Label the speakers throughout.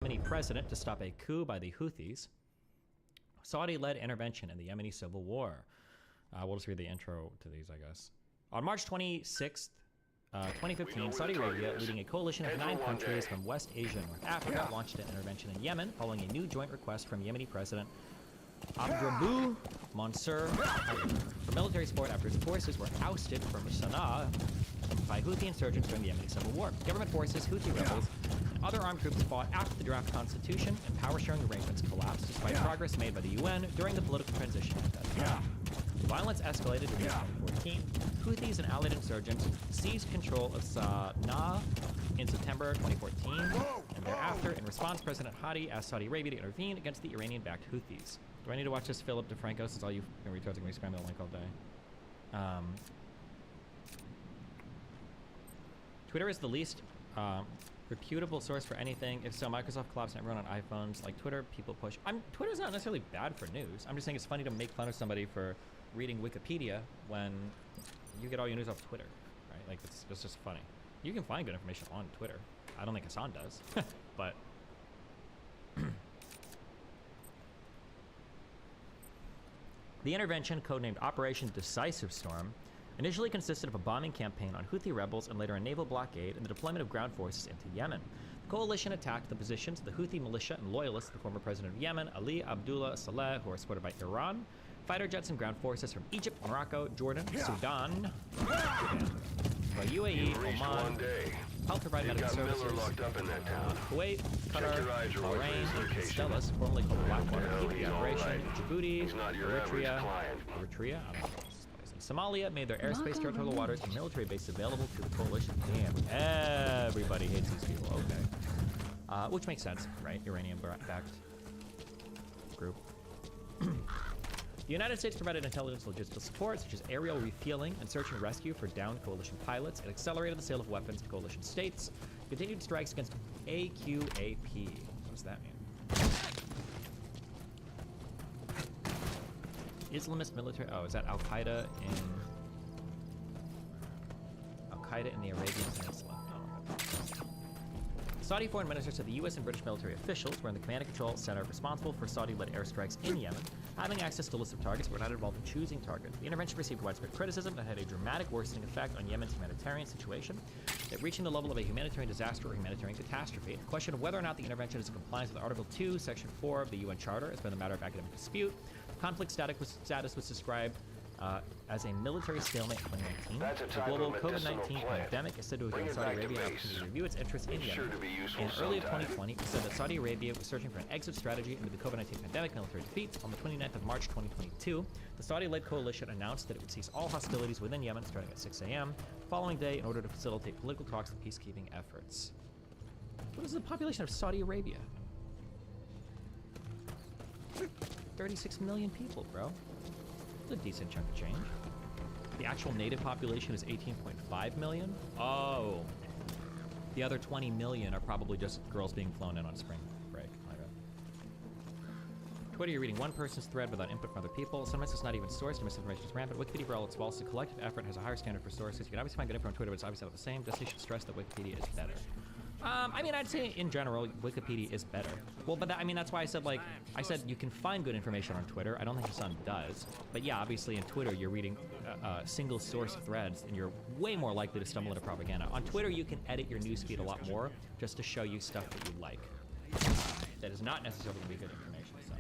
Speaker 1: Yemeni president to stop a coup by the Houthis. Saudi-led intervention in the Yemeni civil war. We'll just read the intro to these, I guess. On March 26th, 2015, Saudi Arabia, leading a coalition of 9 countries from West Asia and North Africa, launched an intervention in Yemen following a new joint request from Yemeni President Abdrabbu Mansur for military support after his forces were ousted from Sana'a by Houthi insurgents during the Yemeni civil war. Government forces, Houthi rebels, and other armed groups fought after the draft constitution and power-sharing arrangements collapsed, despite progress made by the UN during the political transition at that time. Violence escalated in 2014. Houthis and allied insurgents seized control of Sana'a in September 2014, and thereafter, in response, President Hadi asked Saudi Arabia to intervene against the Iranian-backed Houthis. Do I need to watch this Philip DeFranco since all you retards are going to be spamming the link all day? Twitter is the least reputable source for anything. If so, Microsoft collapsed and everyone on iPhones like Twitter, people push. Twitter's not necessarily bad for news. I'm just saying it's funny to make fun of somebody for reading Wikipedia when you get all your news off Twitter, right? Like, it's just funny. You can find good information on Twitter. I don't think Hassan does, but... The intervention, codenamed Operation Decisive Storm, initially consisted of a bombing campaign on Houthi rebels and later a naval blockade and the deployment of ground forces into Yemen. The coalition attacked the positions of the Houthi militia and loyalists of the former president of Yemen, Ali Abdullah Saleh, who are supported by Iran, fighter jets and ground forces from Egypt, Morocco, Jordan, Sudan, by UAE, Oman, helped provide medical services, Kuwait, Qatar, Bahrain, and Constellas, formerly called the Blackwater Peace Operation, Djibouti, Eritrea, I don't know. Somalia made their airspace, territorial waters, and military base available to the coalition. Damn, everybody hates these people. Okay. Which makes sense, right? Iranian-backed group. The United States provided intelligence and logistical support, such as aerial refueling and search and rescue for downed coalition pilots. It accelerated the sale of weapons to coalition states. Continued strikes against AQAP. What does that mean? Islamist military. Oh, is that Al Qaeda in the Arabian Peninsula? Oh, Saudi foreign minister said the U.S. and British military officials were in the command and control center responsible for Saudi-led airstrikes in Yemen, having access to lists of targets but were not involved in choosing targets. The intervention received widespread criticism and had a dramatic worsening effect on Yemen's humanitarian situation, that reaching the level of a humanitarian disaster or humanitarian catastrophe. The question of whether or not the intervention is in compliance with Article 2, Section 4 of the UN Charter has been a matter of academic dispute. Conflict status was described as a military stalemate in 2019. The global COVID-19 pandemic is said to have given Saudi Arabia an opportunity to review its interests in Yemen. In early 2020, it said that Saudi Arabia was searching for an exit strategy into the COVID-19 pandemic military defeat. On the 29th of March 2022, the Saudi-led coalition announced that it would cease all hostilities within Yemen starting at 6 a.m. the following day in order to facilitate political talks and peacekeeping efforts. What is the population of Saudi Arabia? 36 million people, bro. That's a decent chunk of change. The actual native population is 18.5 million. Oh. The other 20 million are probably just girls being flown in on spring break. Twitter, you're reading one person's thread without input from other people. Sometimes it's not even sourced and misinformation is rampant. Wikipedia, for all its faults, the collective effort has a higher standard for sources. You can obviously find good info on Twitter, but it's obviously not the same. Just should stress that Wikipedia is better. I mean, I'd say in general, Wikipedia is better. Well, but I mean, that's why I said, like, you can find good information on Twitter. I don't think Hassan does. But yeah, obviously in Twitter, you're reading single source threads, and you're way more likely to stumble into propaganda. On Twitter, you can edit your newsfeed a lot more just to show you stuff that you like. That is not necessarily going to be good information, so.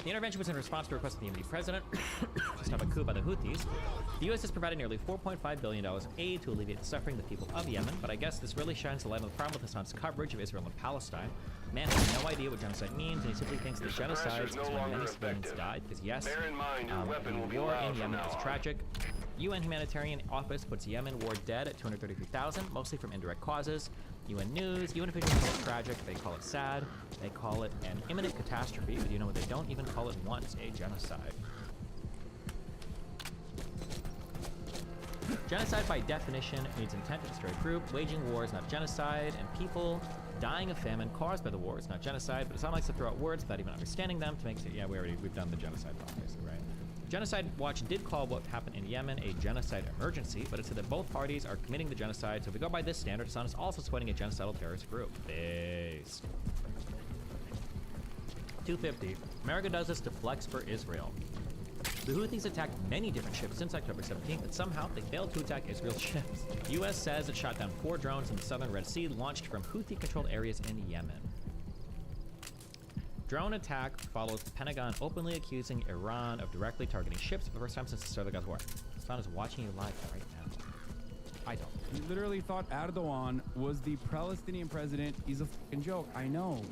Speaker 1: The intervention was in response to a request of the Yemeni president to stop a coup by the Houthis. The U.S. has provided nearly $4.5 billion of aid to alleviate the suffering of the people of Yemen, but I guess this really shines the light on the problem with Hassan's coverage of Israel and Palestine. Man has no idea what genocide means, and he simply thinks that genocide is when many civilians died, because yes, the war in Yemen is tragic. UN Humanitarian Office puts Yemen war dead at 233,000, mostly from indirect causes. UN News, UN officials call it tragic, they call it sad, they call it an imminent catastrophe, but you know what, they don't even call it once, a genocide. Genocide by definition means intent to destroy a group. Waging war is not genocide, and people dying of famine caused by the war is not genocide, but Islam likes to throw out words without even understanding them to make it, yeah, we've done the genocide part, basically, right? Genocide Watch did call what happened in Yemen a genocide emergency, but it said that both parties are committing the genocide, so if we go by this standard, Hassan is also supporting a genocidal terrorist group. Based. 250. America does this to flex for Israel. The Houthis attacked many different ships since October 17th, but somehow they failed to attack Israel's ships. The U.S. says it shot down 4 drones in the southern Red Sea launched from Houthi-controlled areas in Yemen. Drone attack follows the Pentagon openly accusing Iran of directly targeting ships for the first time since the start of the Gaza war. Hassan is watching you live right now. I don't.
Speaker 2: You literally thought Erdogan was the Palestinian president. He's a fucking joke. I know.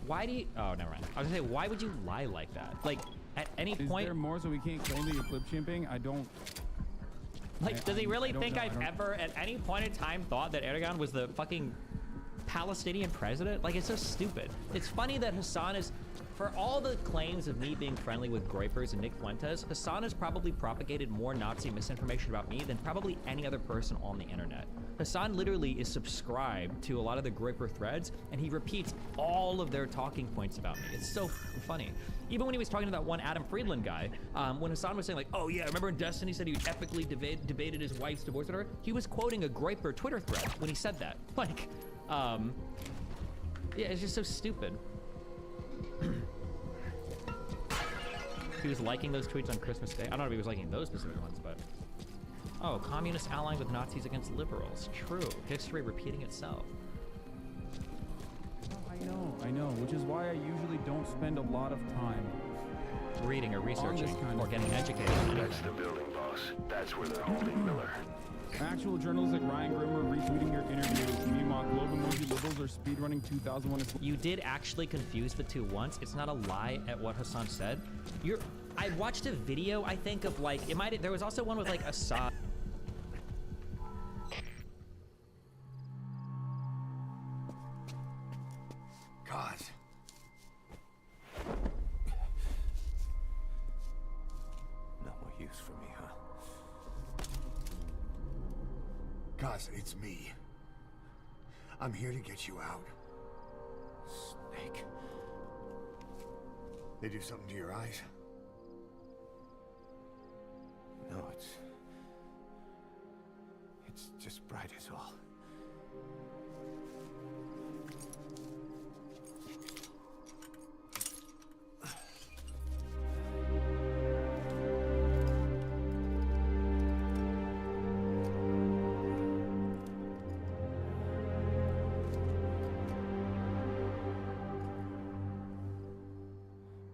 Speaker 1: Why do you... Oh, never mind. I was gonna say, why would you lie like that? Like, at any point...
Speaker 2: Is there more so we can't claim that you're clip chimping? I don't...
Speaker 1: Like, does he really think I've ever, at any point in time, thought that Erdogan was the fucking Palestinian president? Like, it's so stupid. It's funny that Hassan is, for all the claims of me being friendly with Groypers and Nick Fuentes, Hassan has probably propagated more Nazi misinformation about me than probably any other person on the internet. Hassan literally is subscribed to a lot of the Groyper threads, and he repeats all of their talking points about me. It's so funny. Even when he was talking to that one Adam Friedland guy, when Hassan was saying like, oh yeah, remember when Destiny said he epically debated his wife's divorce with her? He was quoting a Groyper Twitter thread when he said that. Like, yeah, it's just so stupid. He was liking those tweets on Christmas Day. I don't know if he was liking those specific ones, but... Oh, communists allying with Nazis against liberals. True. History repeating itself.
Speaker 2: I know, which is why I usually don't spend a lot of time
Speaker 1: reading or researching or getting educated.
Speaker 3: That's the building, boss. That's where they're holding Miller.
Speaker 2: Actual journalists like Ryan Grimmer retweeting your interview. Meanwhile, global emoji liberals are speedrunning 2001.
Speaker 1: You did actually confuse the two once. It's not a lie at what Hassan said. I watched a video, I think, of like, there was also one with like Assad.
Speaker 4: God. No more use for me, huh?
Speaker 5: Cause it's me. I'm here to get you out.
Speaker 4: Snake.
Speaker 5: They do something to your eyes?
Speaker 4: No, it's just bright as all.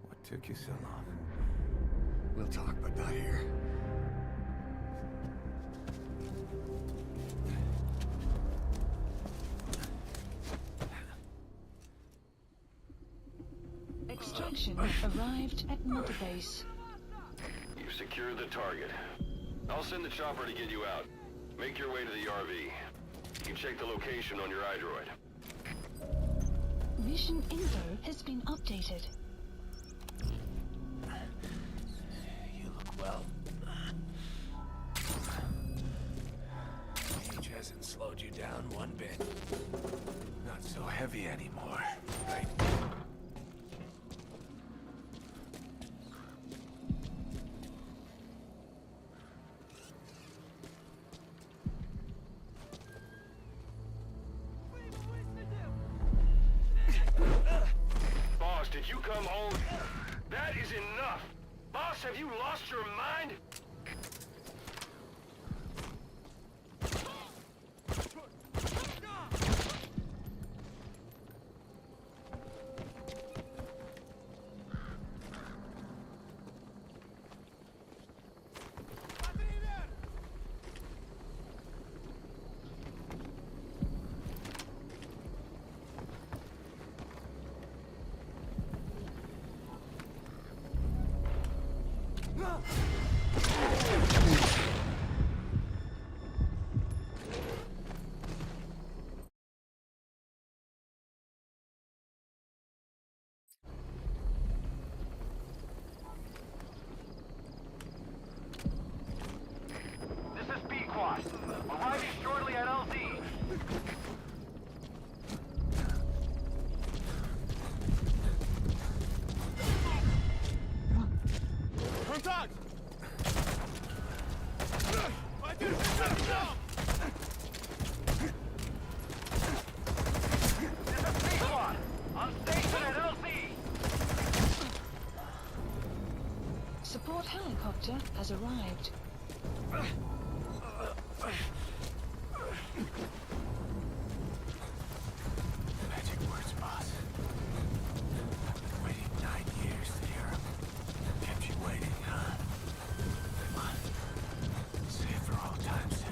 Speaker 4: What took you so long?
Speaker 5: We'll talk, but not here.
Speaker 6: Extraction arrived at Mother Base.
Speaker 3: You've secured the target. I'll send the chopper to get you out. Make your way to the RV. You can check the location on your iDroid.
Speaker 6: Mission info has been updated.
Speaker 4: You look well. Age hasn't slowed you down one bit. Not so heavy anymore, right?
Speaker 3: Boss, did you come home? That is enough! Boss, have you lost your mind? This is B-Quad. Arriving shortly at LZ.
Speaker 5: Contact!
Speaker 6: helicopter has arrived.
Speaker 4: Magic words, boss. I've been waiting 9 years to hear 'em. Kept you waiting, huh? Come on. Say it for all time's sake.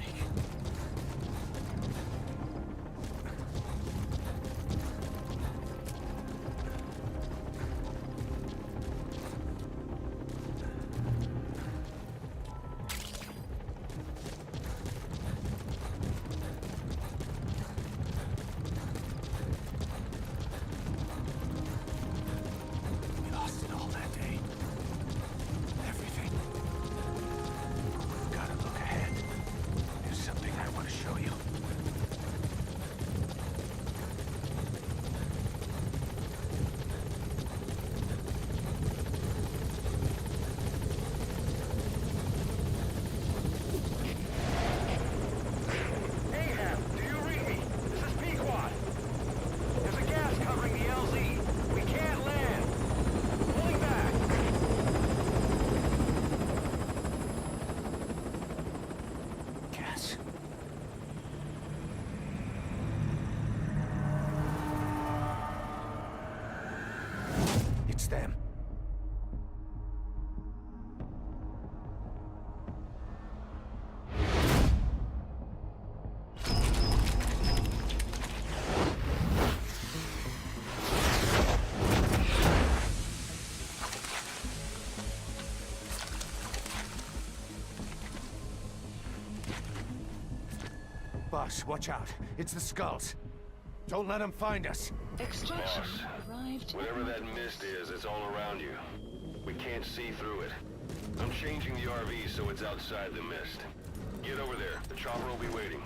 Speaker 4: We lost it all that day. Everything. We've got to look ahead. There's something I want to show you.
Speaker 3: Ahab, do you read me? This is Pequod. There's a gas covering the LZ. We can't land. Pulling back.
Speaker 4: Gas. It's them. Boss, watch out. It's the skulls. Don't let them find us.
Speaker 6: Extraction
Speaker 3: Boss,
Speaker 6: arrived
Speaker 3: whatever
Speaker 6: at
Speaker 3: that mist is, it's all around you. We can't see through it. I'm changing the RV so it's outside the mist. Get over there. The chopper will be waiting.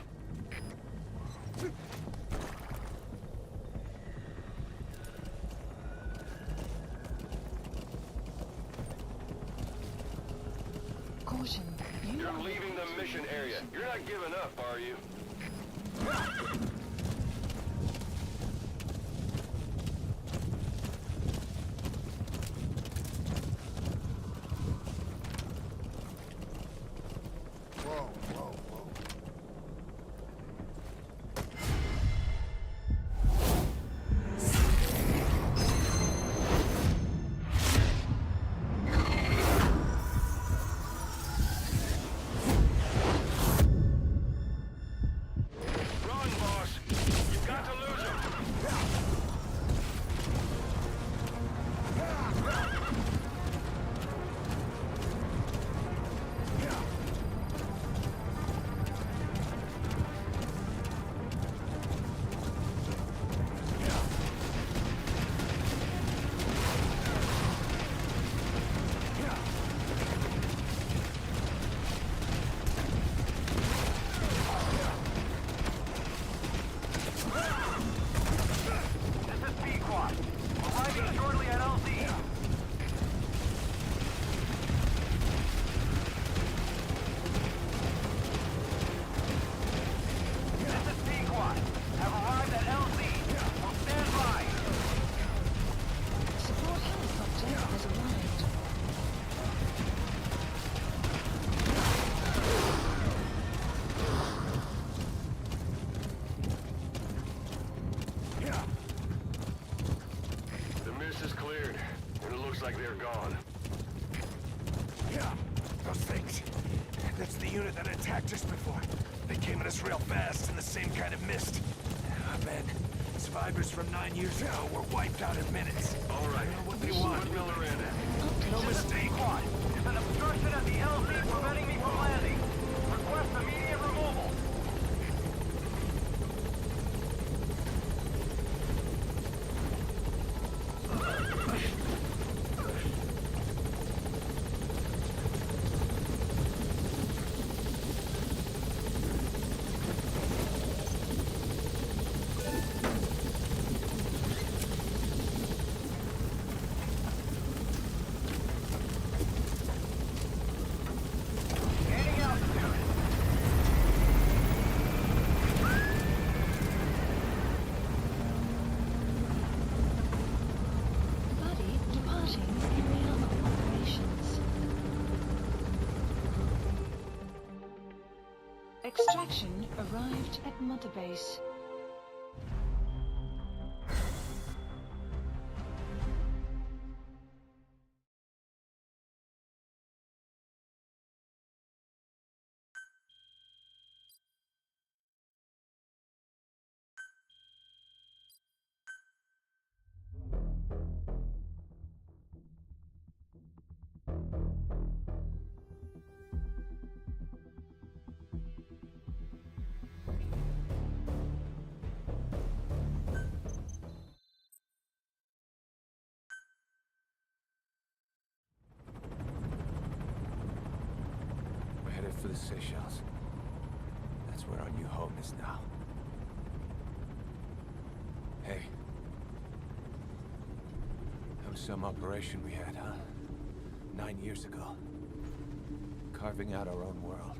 Speaker 6: Caution. You
Speaker 3: You're
Speaker 6: are
Speaker 3: leaving the mission area. You're not giving up, are you?
Speaker 5: Whoa, whoa, whoa.
Speaker 3: Run, boss! You've got to lose him! This is Pequod. Arriving shortly at LZ. This is Pequod. Have arrived at LZ. Will stand by.
Speaker 6: support helicopter has arrived.
Speaker 3: The mist is cleared, and it looks like they're gone.
Speaker 4: Yeah, those things. That's the unit that attacked us before. They came at us real fast in the same kind of mist. Oh, man, survivors from 9 years ago were wiped out in minutes.
Speaker 3: All right.
Speaker 4: What they want.
Speaker 3: Put Miller in.
Speaker 4: No mistake.
Speaker 3: There's an obstruction at the LZ preventing me from landing. Request immediate removal.
Speaker 6: Extraction arrived at Mother Base.
Speaker 4: We're headed for the Seychelles. That's where our new home is now. Hey. That was some operation we had, huh? 9 years ago. Carving out our own world.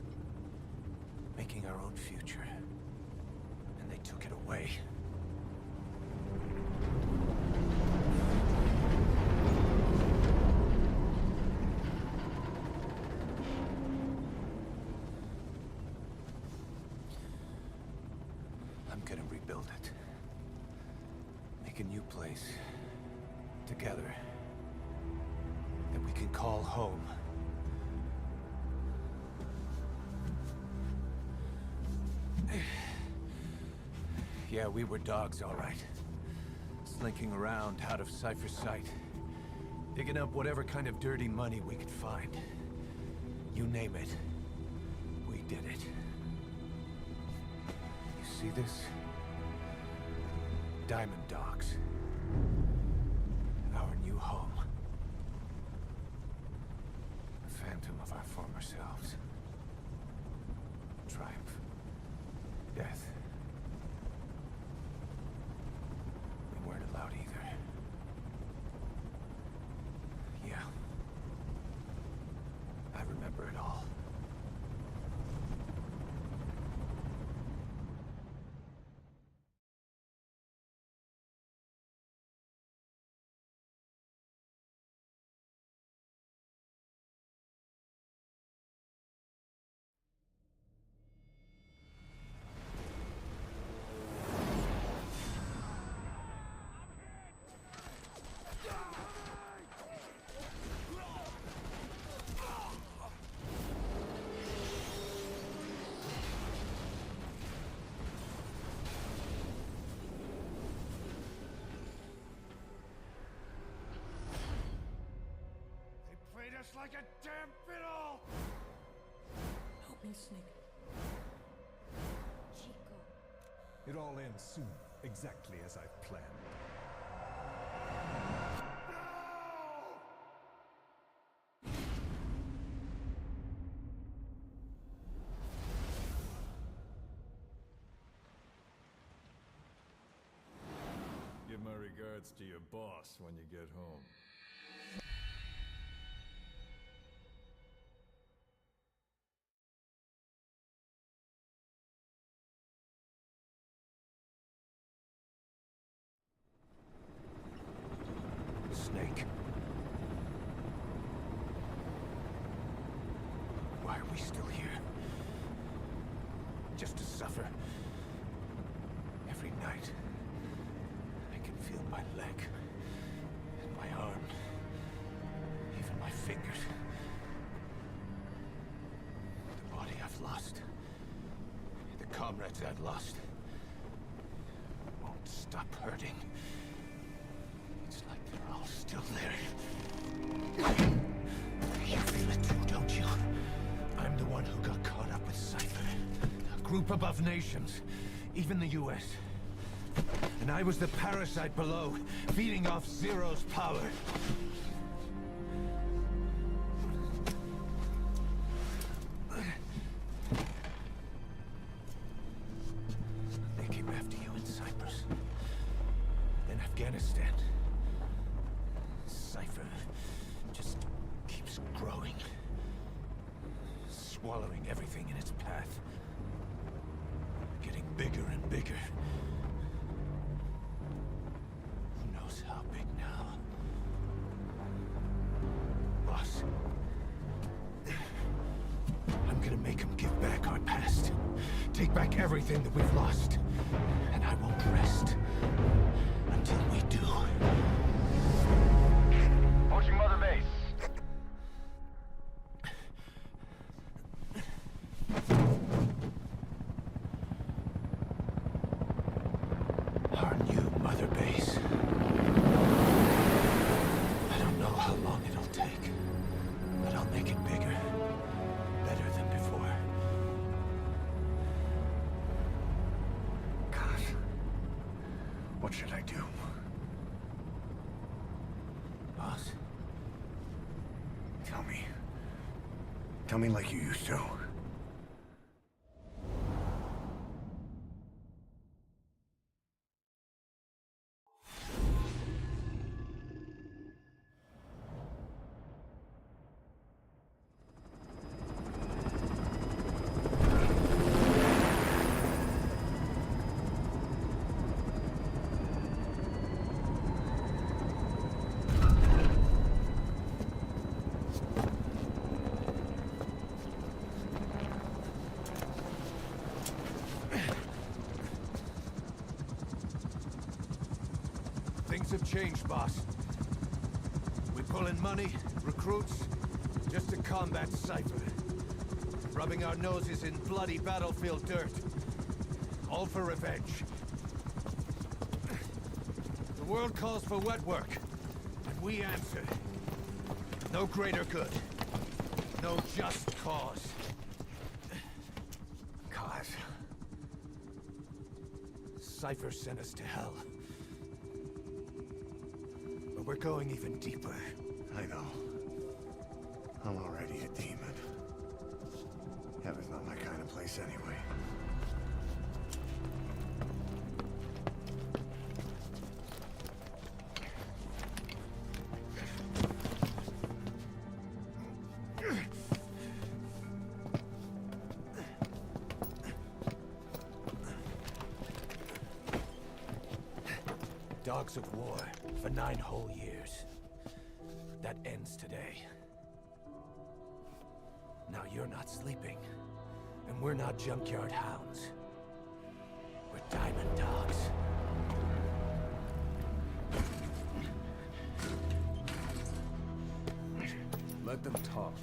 Speaker 4: Making our own future. And they took it away. I'm gonna rebuild it. Make a new place. Together. That we can call home. Yeah, we were dogs, all right. Slinking around out of Cypher's sight. Digging up whatever kind of dirty money we could find. You name it. We did it. You see this? Diamond Dogs. Our new home. A phantom of our former selves. Triumph. Death. We weren't allowed either. Yeah. I remember it all. Just like a damn fiddle!
Speaker 7: Help me, Snake. Chico.
Speaker 8: It all ends soon, exactly as I've planned.
Speaker 9: Give my regards to your boss when you get home.
Speaker 4: Snake. Why are we still here? Just to suffer? Every night, I can feel my leg, and my arm, even my fingers. The body I've lost, the comrades I've lost, won't stop hurting. It's like they're all still there. You feel it too, don't you? I'm the one who got caught up with Cypher. A group above nations. Even the US. And I was the parasite below, feeding off Zero's power. They came after you in Cyprus. Then Afghanistan. Cypher just keeps growing. Swallowing everything in its path. Getting bigger and bigger. Who knows how big now? Boss. I'm gonna make him give back our past. take back everything that we've lost. And I won't rest until we do.
Speaker 3: Approaching Mother Base.
Speaker 4: Our new Mother Base. I don't know how long it'll take, but I'll make it bigger. Better than before.
Speaker 5: Gosh. What should I do?
Speaker 4: Boss?
Speaker 5: Tell me. Tell me like you used to.
Speaker 4: Things have changed, boss. We pull in money, recruits, just to combat Cypher. Rubbing our noses in bloody battlefield dirt. All for revenge. The world calls for wet work, and we answer. No greater good. No just cause.
Speaker 5: Cause.
Speaker 4: Cypher sent us to hell. But we're going even deeper.
Speaker 5: I know. I'm already a demon. Heaven's not my kind of place anyway.
Speaker 4: Dogs of war for 9 whole years. That ends today. Now you're not sleeping, and we're not junkyard hounds. We're diamond dogs.
Speaker 9: Let them talk.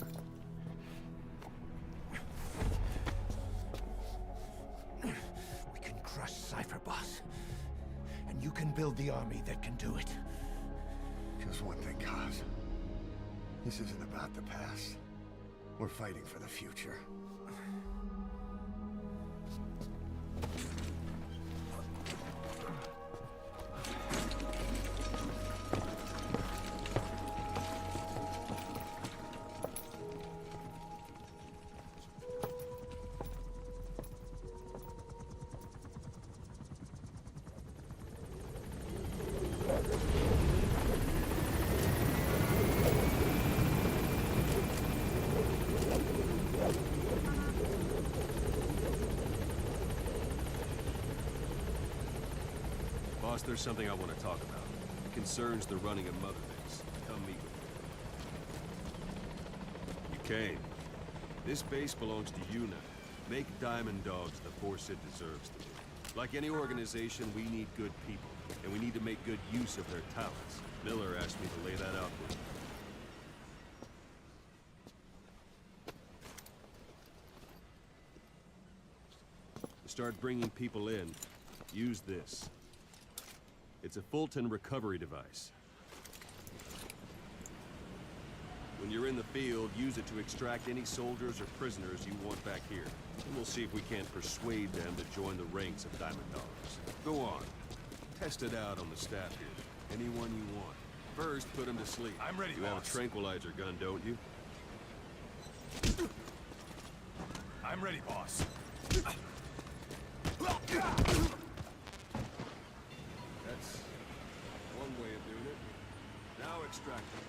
Speaker 4: We can crush Cypher, boss. And you can build the army that can do it.
Speaker 5: Just one thing, Kaz. This isn't about the past. We're fighting for the future.
Speaker 3: Boss, there's something I want to talk about. It concerns the running of Mother Base. Come meet with me. You came. This base belongs to you now. Make Diamond Dogs the force it deserves to be. Like any organization, we need good people, and we need to make good use of their talents. Miller asked me to lay that out for you. To start bringing people in, use this. It's a Fulton recovery device. When you're in the field, use it to extract any soldiers or prisoners you want back here. And we'll see if we can't persuade them to join the ranks of Diamond Dogs. Go on. Test it out on the staff here. Anyone you want. First, put them to sleep.
Speaker 4: I'm ready,
Speaker 3: You have a tranquilizer gun, don't you?
Speaker 4: I'm ready, boss.
Speaker 3: That's one way of doing it. Now extract them.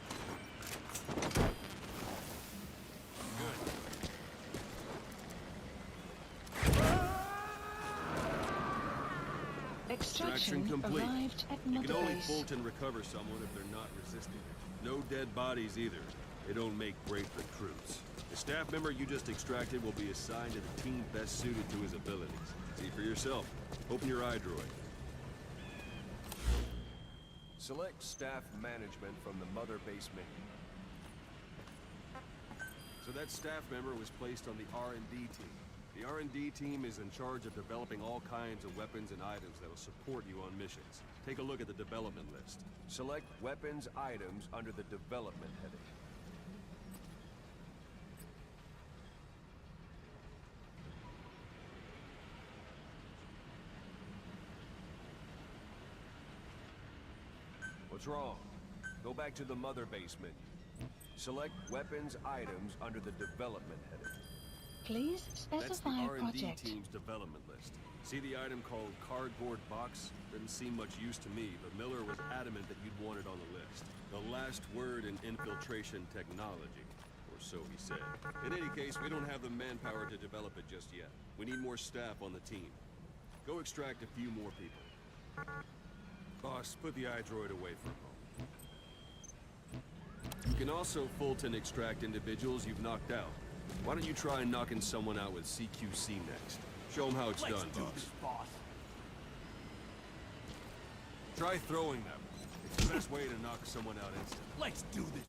Speaker 6: Extraction
Speaker 3: complete.
Speaker 6: arrived at
Speaker 3: You
Speaker 6: Mother
Speaker 3: can only
Speaker 6: Base.
Speaker 3: Fulton recover someone if they're not resisting. No dead bodies either. They don't make great recruits. The staff member you just extracted will be assigned to the team best suited to his abilities. See for yourself. Open your eye droid.
Speaker 4: Select staff management from the mother base menu.
Speaker 3: So that staff member was placed on the R&D team. The R&D team is in charge of developing all kinds of weapons and items that will support you on missions. Take a look at the development list.
Speaker 4: Select weapons items under the development heading. What's wrong? Go back to the mother base menu. Select weapons items under the development heading.
Speaker 6: Please
Speaker 3: That's the
Speaker 6: specify
Speaker 3: R&D
Speaker 6: project.
Speaker 3: team's development list. See the item called cardboard box? Didn't seem much use to me, but Miller was adamant that you'd want it on the list. The last word in infiltration technology, or so he said. In any case, we don't have the manpower to develop it just yet. We need more staff on the team. Go extract a few more people. Boss, put the iDroid away for a moment. You can also Fulton extract individuals you've knocked out. Why don't you try knocking someone out with CQC next? Show them how it's done, boss. Try throwing them. It's the best way to knock someone out instantly.
Speaker 4: Let's do this.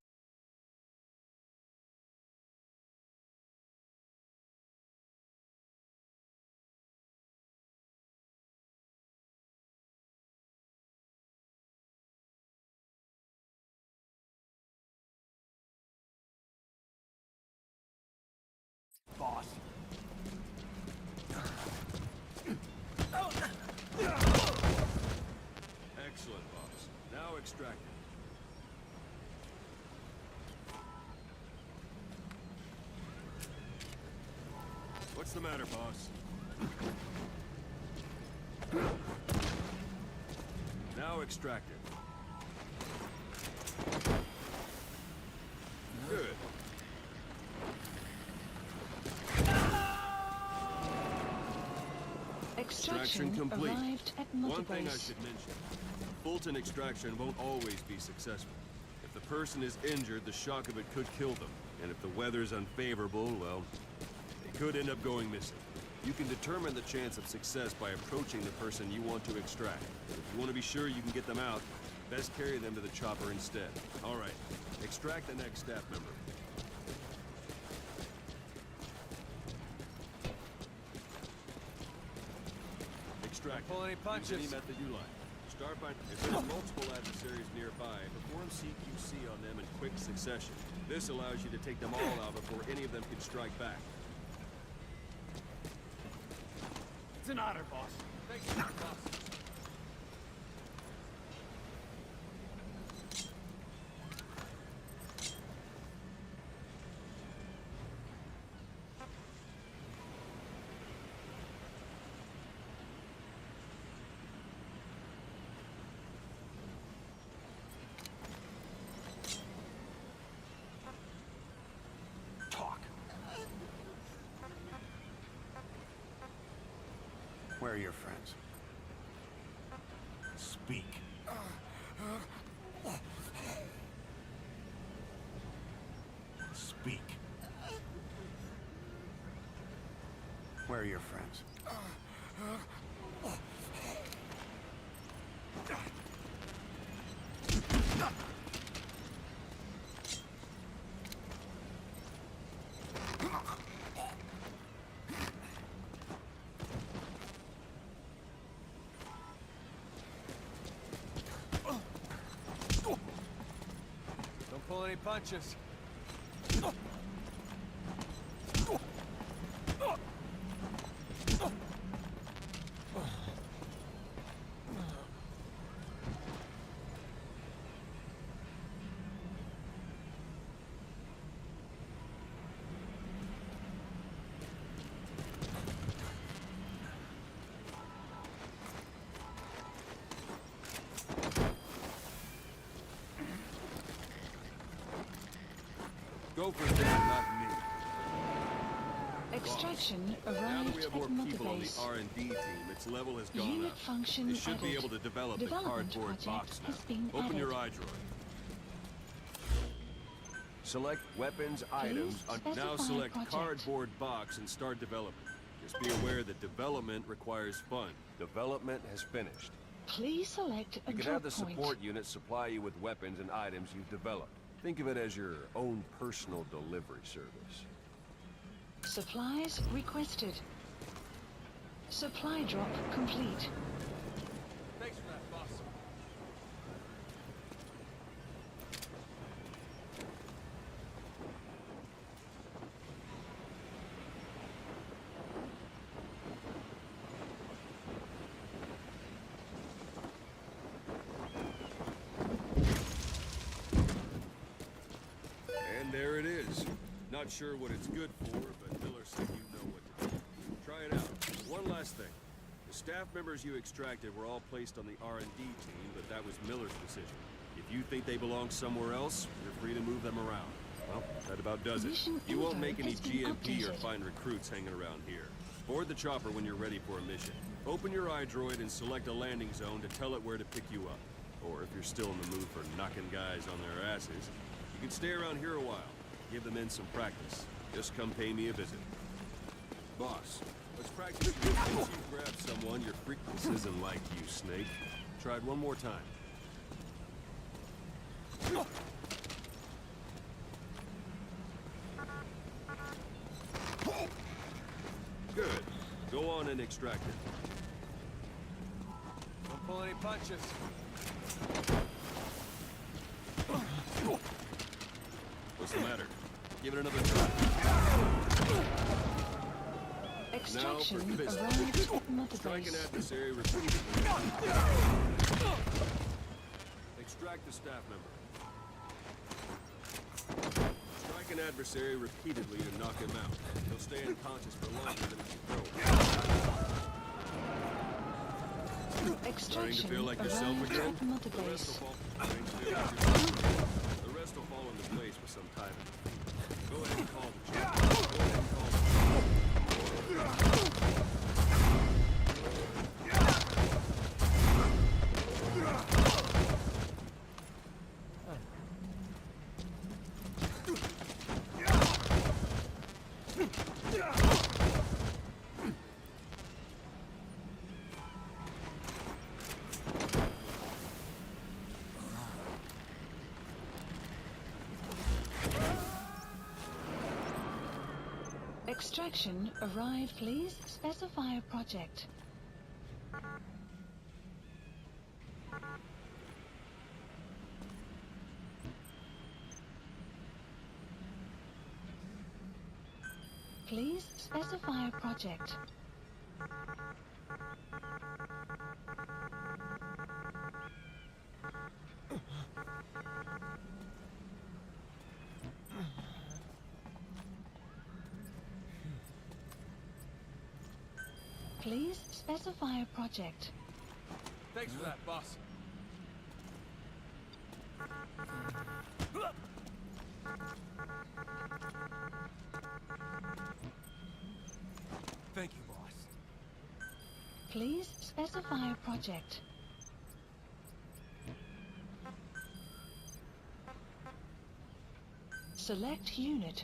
Speaker 4: Boss.
Speaker 3: Excellent, boss. Now extract it. What's the matter, boss? Now extract it. Good.
Speaker 6: Extraction
Speaker 3: complete.
Speaker 6: arrived at
Speaker 3: One thing I
Speaker 6: multibase.
Speaker 3: should mention. Fulton extraction won't always be successful. If the person is injured, the shock of it could kill them. And if the weather's unfavorable, well, they could end up going missing. You can determine the chance of success by approaching the person you want to extract. If you want to be sure you can get them out, best carry them to the chopper instead. All right, extract the next staff member. Extract.
Speaker 4: Pull any punches.
Speaker 3: Use any method you like. Start by... If there's multiple adversaries nearby, perform CQC on them in quick succession. This allows you to take them all out before any of them can strike back.
Speaker 4: It's an honor, boss. Thanks, boss. Talk.
Speaker 5: Where are your friends? Speak. Speak. Where are your friends?
Speaker 4: Don't pull any punches.
Speaker 3: Go for them, not me.
Speaker 6: Extraction
Speaker 3: Now that
Speaker 6: arrived
Speaker 3: we have
Speaker 6: at
Speaker 3: more people on the
Speaker 6: multibase.
Speaker 3: R&D team, its level has gone
Speaker 6: Unit
Speaker 3: up.
Speaker 6: function
Speaker 3: They should be
Speaker 6: added.
Speaker 3: able to develop the
Speaker 6: Development
Speaker 3: cardboard
Speaker 6: project
Speaker 3: box now.
Speaker 6: has been
Speaker 3: Open your
Speaker 6: added.
Speaker 3: iDroid. Select weapons, items. Now select cardboard box and start development. Just be aware that development requires funds. Development has finished.
Speaker 6: Please select a
Speaker 3: You can
Speaker 6: drop
Speaker 3: have the
Speaker 6: point.
Speaker 3: support unit supply you with weapons and items you've developed. Think of it as your own personal delivery service.
Speaker 6: Supplies requested. Supply drop complete.
Speaker 4: Thanks for that, boss.
Speaker 3: And there it is. Not sure what it's good for, but Miller said you know what to do. Try it out. One last thing. The staff members you extracted were all placed on the R&D team, but that was Miller's decision. If you think they belong somewhere else, you're free to move them around. Well, that about does it.
Speaker 6: Mission
Speaker 3: You won't
Speaker 6: info
Speaker 3: make any
Speaker 6: has been
Speaker 3: GMP or
Speaker 6: updated.
Speaker 3: find recruits hanging around here. Board the chopper when you're ready for a mission. Open your iDroid and select a landing zone to tell it where to pick you up. Or if you're still in the mood for knocking guys on their asses, you can stay around here a while. Give the men some practice. Just come pay me a visit. Boss, let's practice again. Once you grab someone, your freak. This isn't like you, Snake. Try it one more time. Good. Go on and extract it.
Speaker 4: Don't pull any punches.
Speaker 3: What's the matter? Give it another try.
Speaker 6: Extraction
Speaker 3: for business.
Speaker 6: arrived at Mother
Speaker 3: Strike an
Speaker 6: Base.
Speaker 3: adversary repeatedly. Extract the staff member. Strike an adversary repeatedly to knock him out. He'll stay unconscious for longer than if you throw him. Starting to
Speaker 6: Extraction
Speaker 3: feel like yourself
Speaker 6: arrived
Speaker 3: again?
Speaker 6: at Mother
Speaker 3: The rest
Speaker 6: Base.
Speaker 3: will fall. Starting to feel like yourself. The rest will fall into place with some time. Go ahead and call the chief. Go ahead and call the
Speaker 6: Extraction arrived. Please specify a project. Please specify a project. Please specify a project.
Speaker 4: Thanks for that, boss. Thank you, boss.
Speaker 6: Please specify a project. Select unit.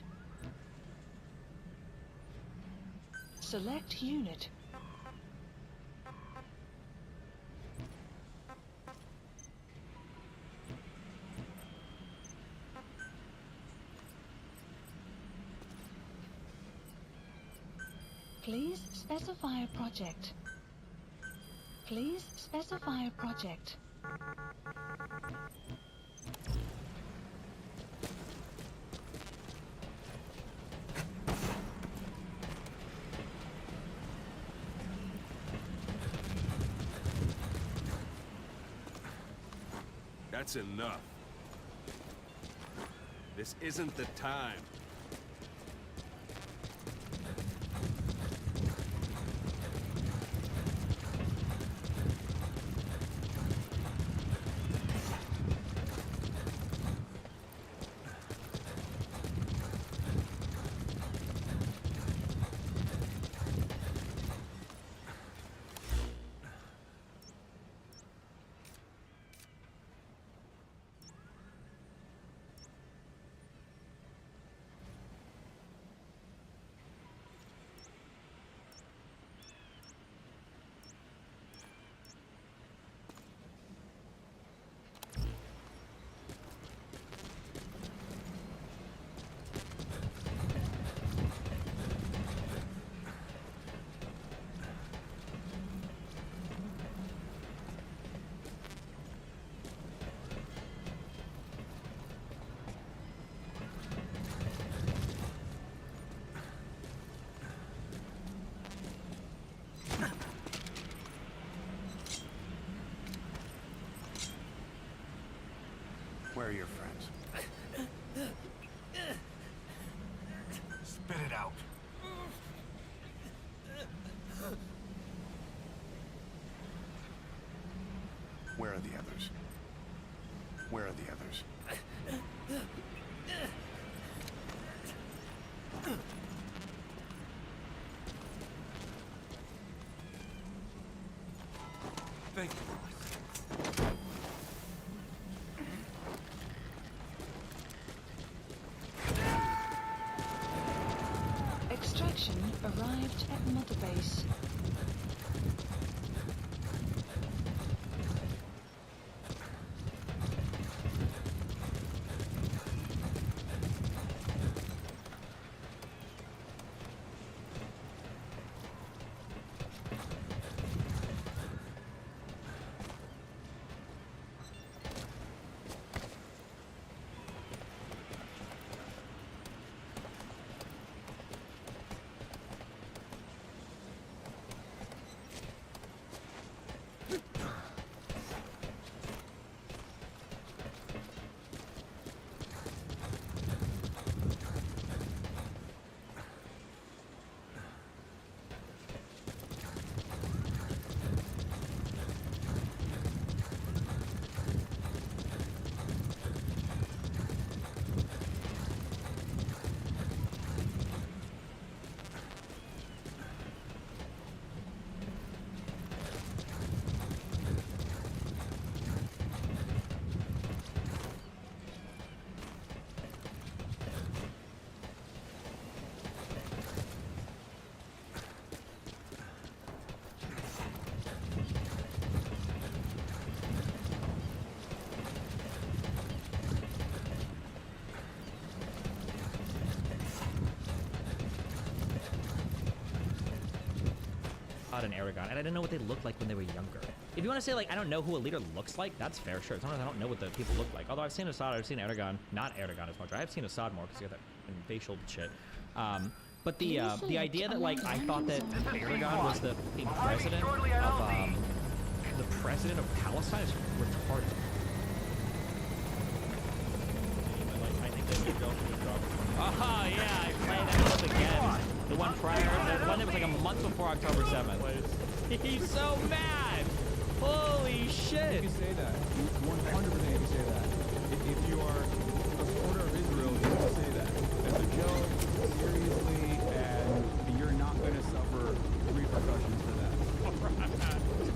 Speaker 6: Select unit. Please specify a project. Please specify a project.
Speaker 3: That's enough. This isn't the time.
Speaker 5: Where are your friends?
Speaker 4: Spit it out.
Speaker 5: Where are the others? Where are the others?
Speaker 4: Thank you.
Speaker 6: Extraction arrived at Mother Base.
Speaker 1: And Aragon, and I didn't know what they looked like when they were younger. If you want to say, like, I don't know who a leader looks like, that's fair, sure. Sometimes I don't know what the people look like. Although I've seen Assad, I've seen Aragon, not Aragon as much. I have seen Assad more because you got that facial shit. But the idea that, like, I thought that Aragon was the president of Palestine is retarded. I think they would go for the job. Aha, yeah, I played that clip again. The one prior, the one that was like a month before October 7th. He's so mad! Holy shit!
Speaker 2: You can say that. 100% you can say that. If you are a supporter of Israel, you can say that. As a joke, seriously, and you're not going to suffer repercussions for that.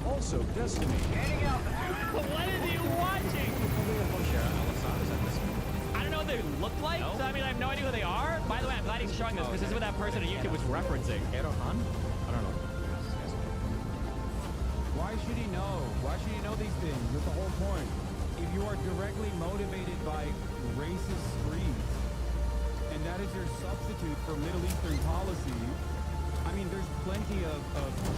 Speaker 8: Also, Destiny.
Speaker 1: What is he watching? I don't know what they look like. No? So, I mean, I have no idea who they are. By the way, I'm glad he's showing this because this is what that person on YouTube was referencing. Erhan? I don't know.
Speaker 2: Why should he know? Why should he know these things? That's the whole point. If you are directly motivated by racist screeds, and that is your substitute for Middle Eastern policy, I mean, there's plenty of...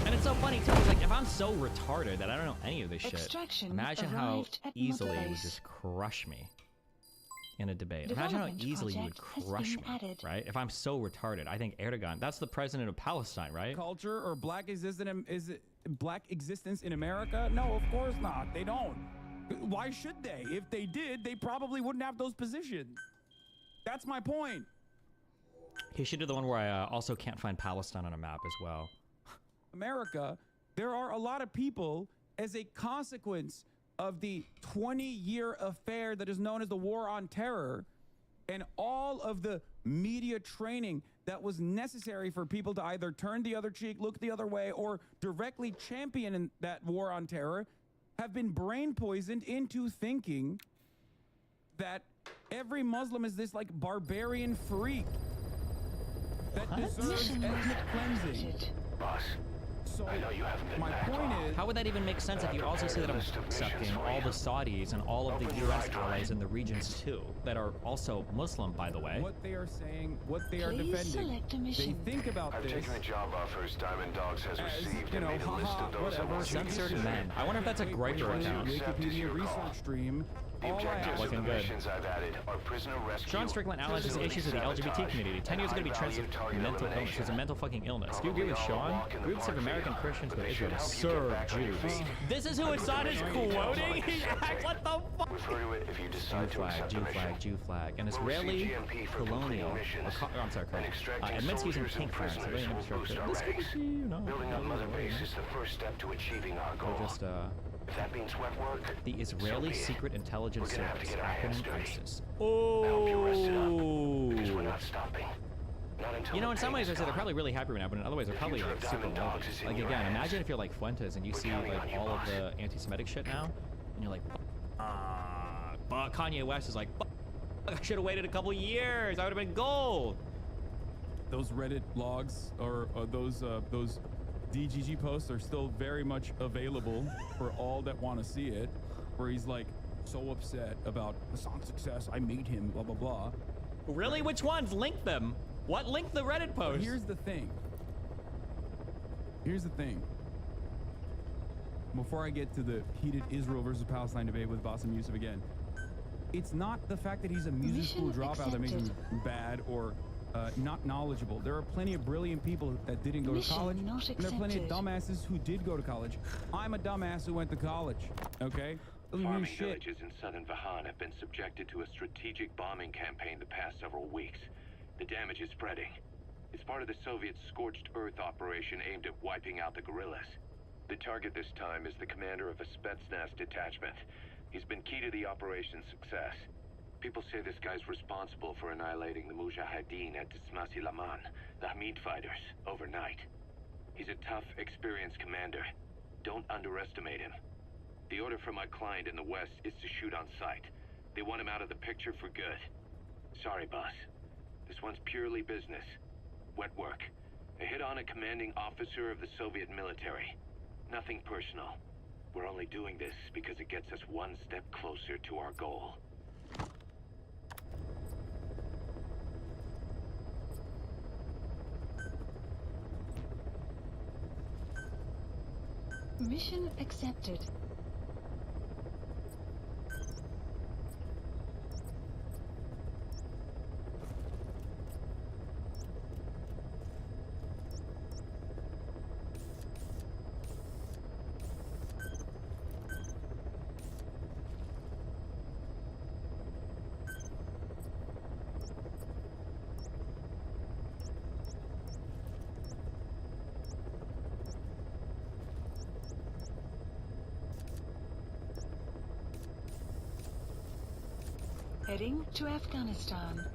Speaker 1: And it's so funny, too, because, like, if I'm so retarded that I don't know any of this shit,
Speaker 6: Extraction
Speaker 1: imagine how
Speaker 6: arrived at
Speaker 1: easily
Speaker 6: Mother
Speaker 1: it would
Speaker 6: Base.
Speaker 1: just crush me in a debate. Imagine how
Speaker 6: Development
Speaker 1: easily you would
Speaker 6: project has
Speaker 1: crush
Speaker 6: been
Speaker 1: me,
Speaker 6: added.
Speaker 1: right? If I'm so retarded. I think Erdogan, that's the president of Palestine, right?
Speaker 2: culture or black existence in America? No, of course not. They don't. Why should they? If they did, they probably wouldn't have those positions. That's my point.
Speaker 1: He should do the one where I also can't find Palestine on a map as well.
Speaker 2: America, there are a lot of people as a consequence of the 20-year affair that is known as the War on Terror and all of the media training that was necessary for people to either turn the other cheek, look the other way, or directly champion in that War on Terror have been brain poisoned into thinking that every Muslim is this like barbarian freak that deserves ethnic cleansing.
Speaker 4: Boss,
Speaker 2: So
Speaker 4: I know you haven't been
Speaker 2: my
Speaker 4: back
Speaker 2: point
Speaker 4: long.
Speaker 2: is,
Speaker 1: How would that even make sense if you also say that I'm accepting all the Saudis and all of the US allies in the regions too, that are also Muslim, by the way?
Speaker 2: what they are saying, what they are
Speaker 6: Please
Speaker 2: defending,
Speaker 6: select a
Speaker 2: they
Speaker 6: mission.
Speaker 2: think about
Speaker 4: I've
Speaker 2: this
Speaker 4: taken the job offers Diamond Dogs has
Speaker 2: as,
Speaker 4: received
Speaker 2: you
Speaker 4: and
Speaker 2: know,
Speaker 4: made a list
Speaker 2: haha,
Speaker 4: of those that
Speaker 2: whatever,
Speaker 4: want to
Speaker 1: Censored
Speaker 4: consider.
Speaker 1: men. I wonder if that's a griper
Speaker 4: ones you
Speaker 1: account.
Speaker 4: accept is
Speaker 2: Wikipedia
Speaker 4: your call.
Speaker 2: research stream.
Speaker 4: The
Speaker 2: All I
Speaker 4: objectives
Speaker 2: ask
Speaker 4: of the
Speaker 1: Looking good.
Speaker 4: missions I've added are prisoner rescue,
Speaker 1: Sean Strickland analyzes
Speaker 4: facility
Speaker 1: issues of the LGBT
Speaker 4: sabotage,
Speaker 1: community. 10
Speaker 4: and
Speaker 1: years ago to be
Speaker 4: high-value target
Speaker 1: mental illness.
Speaker 4: elimination.
Speaker 1: It's a mental fucking illness. Do you agree
Speaker 4: Probably
Speaker 1: with
Speaker 4: all a
Speaker 1: Sean?
Speaker 4: walk in the
Speaker 1: Groups of
Speaker 4: park for
Speaker 1: American American Christians go to Israel to serve Jews. This is who Assad is quoting? What the fuck?
Speaker 10: Refer to it if you decide
Speaker 1: Jew flag, Jew flag, Jew flag. An Israeli colonial. I'm sorry, and Minsk using pink flags. So very infrastructure. This could be, you know.
Speaker 10: Building up Mother Base is the first step to achieving our goal.
Speaker 1: Or just,
Speaker 10: if that means sweat work,
Speaker 1: the Israeli Secret Intelligence Service, acronym ISIS.
Speaker 10: I hope you rest it up, because we're not stopping.
Speaker 1: You know, in some ways, I say they're probably really happy right now, but in other ways, they're probably like super lonely. Like again, imagine if you're like Fuentes and you see like all of the anti-Semitic shit now, and you're like, but Kanye West is like, I should have waited a couple years. I would have been gold.
Speaker 2: Those Reddit logs or those DGG posts are still very much available for all that want to see it. Where he's like so upset about the song's success. I made him, blah blah blah.
Speaker 1: Really? Which ones? Link them. What linked the Reddit post?
Speaker 2: But here's the thing. Here's the thing. Before I get to the heated Israel versus Palestine debate with Bassem Youssef again, it's not the fact that he's a music school dropout that makes him bad or not knowledgeable. There are plenty of brilliant people that didn't go to college. And there are plenty of dumbasses who did go to college. I'm a dumbass who went to college. Okay?
Speaker 10: Farming villages in southern Vahan have been subjected to a strategic bombing campaign the past several weeks. The damage is spreading. It's part of the Soviet scorched earth operation aimed at wiping out the guerrillas. The target this time is the commander of a Spetsnaz detachment. He's been key to the operation's success. People say this guy's responsible for annihilating the Mujahideen at Tismasi Laman, the Hamid fighters, overnight. He's a tough, experienced commander. Don't underestimate him. The order from my client in the west is to shoot on sight. They want him out of the picture for good. Sorry, boss. This one's purely business. Wet work. A hit on a commanding officer of the Soviet military. Nothing personal. We're only doing this because it gets us one step closer to our goal.
Speaker 6: Mission accepted. Heading to Afghanistan.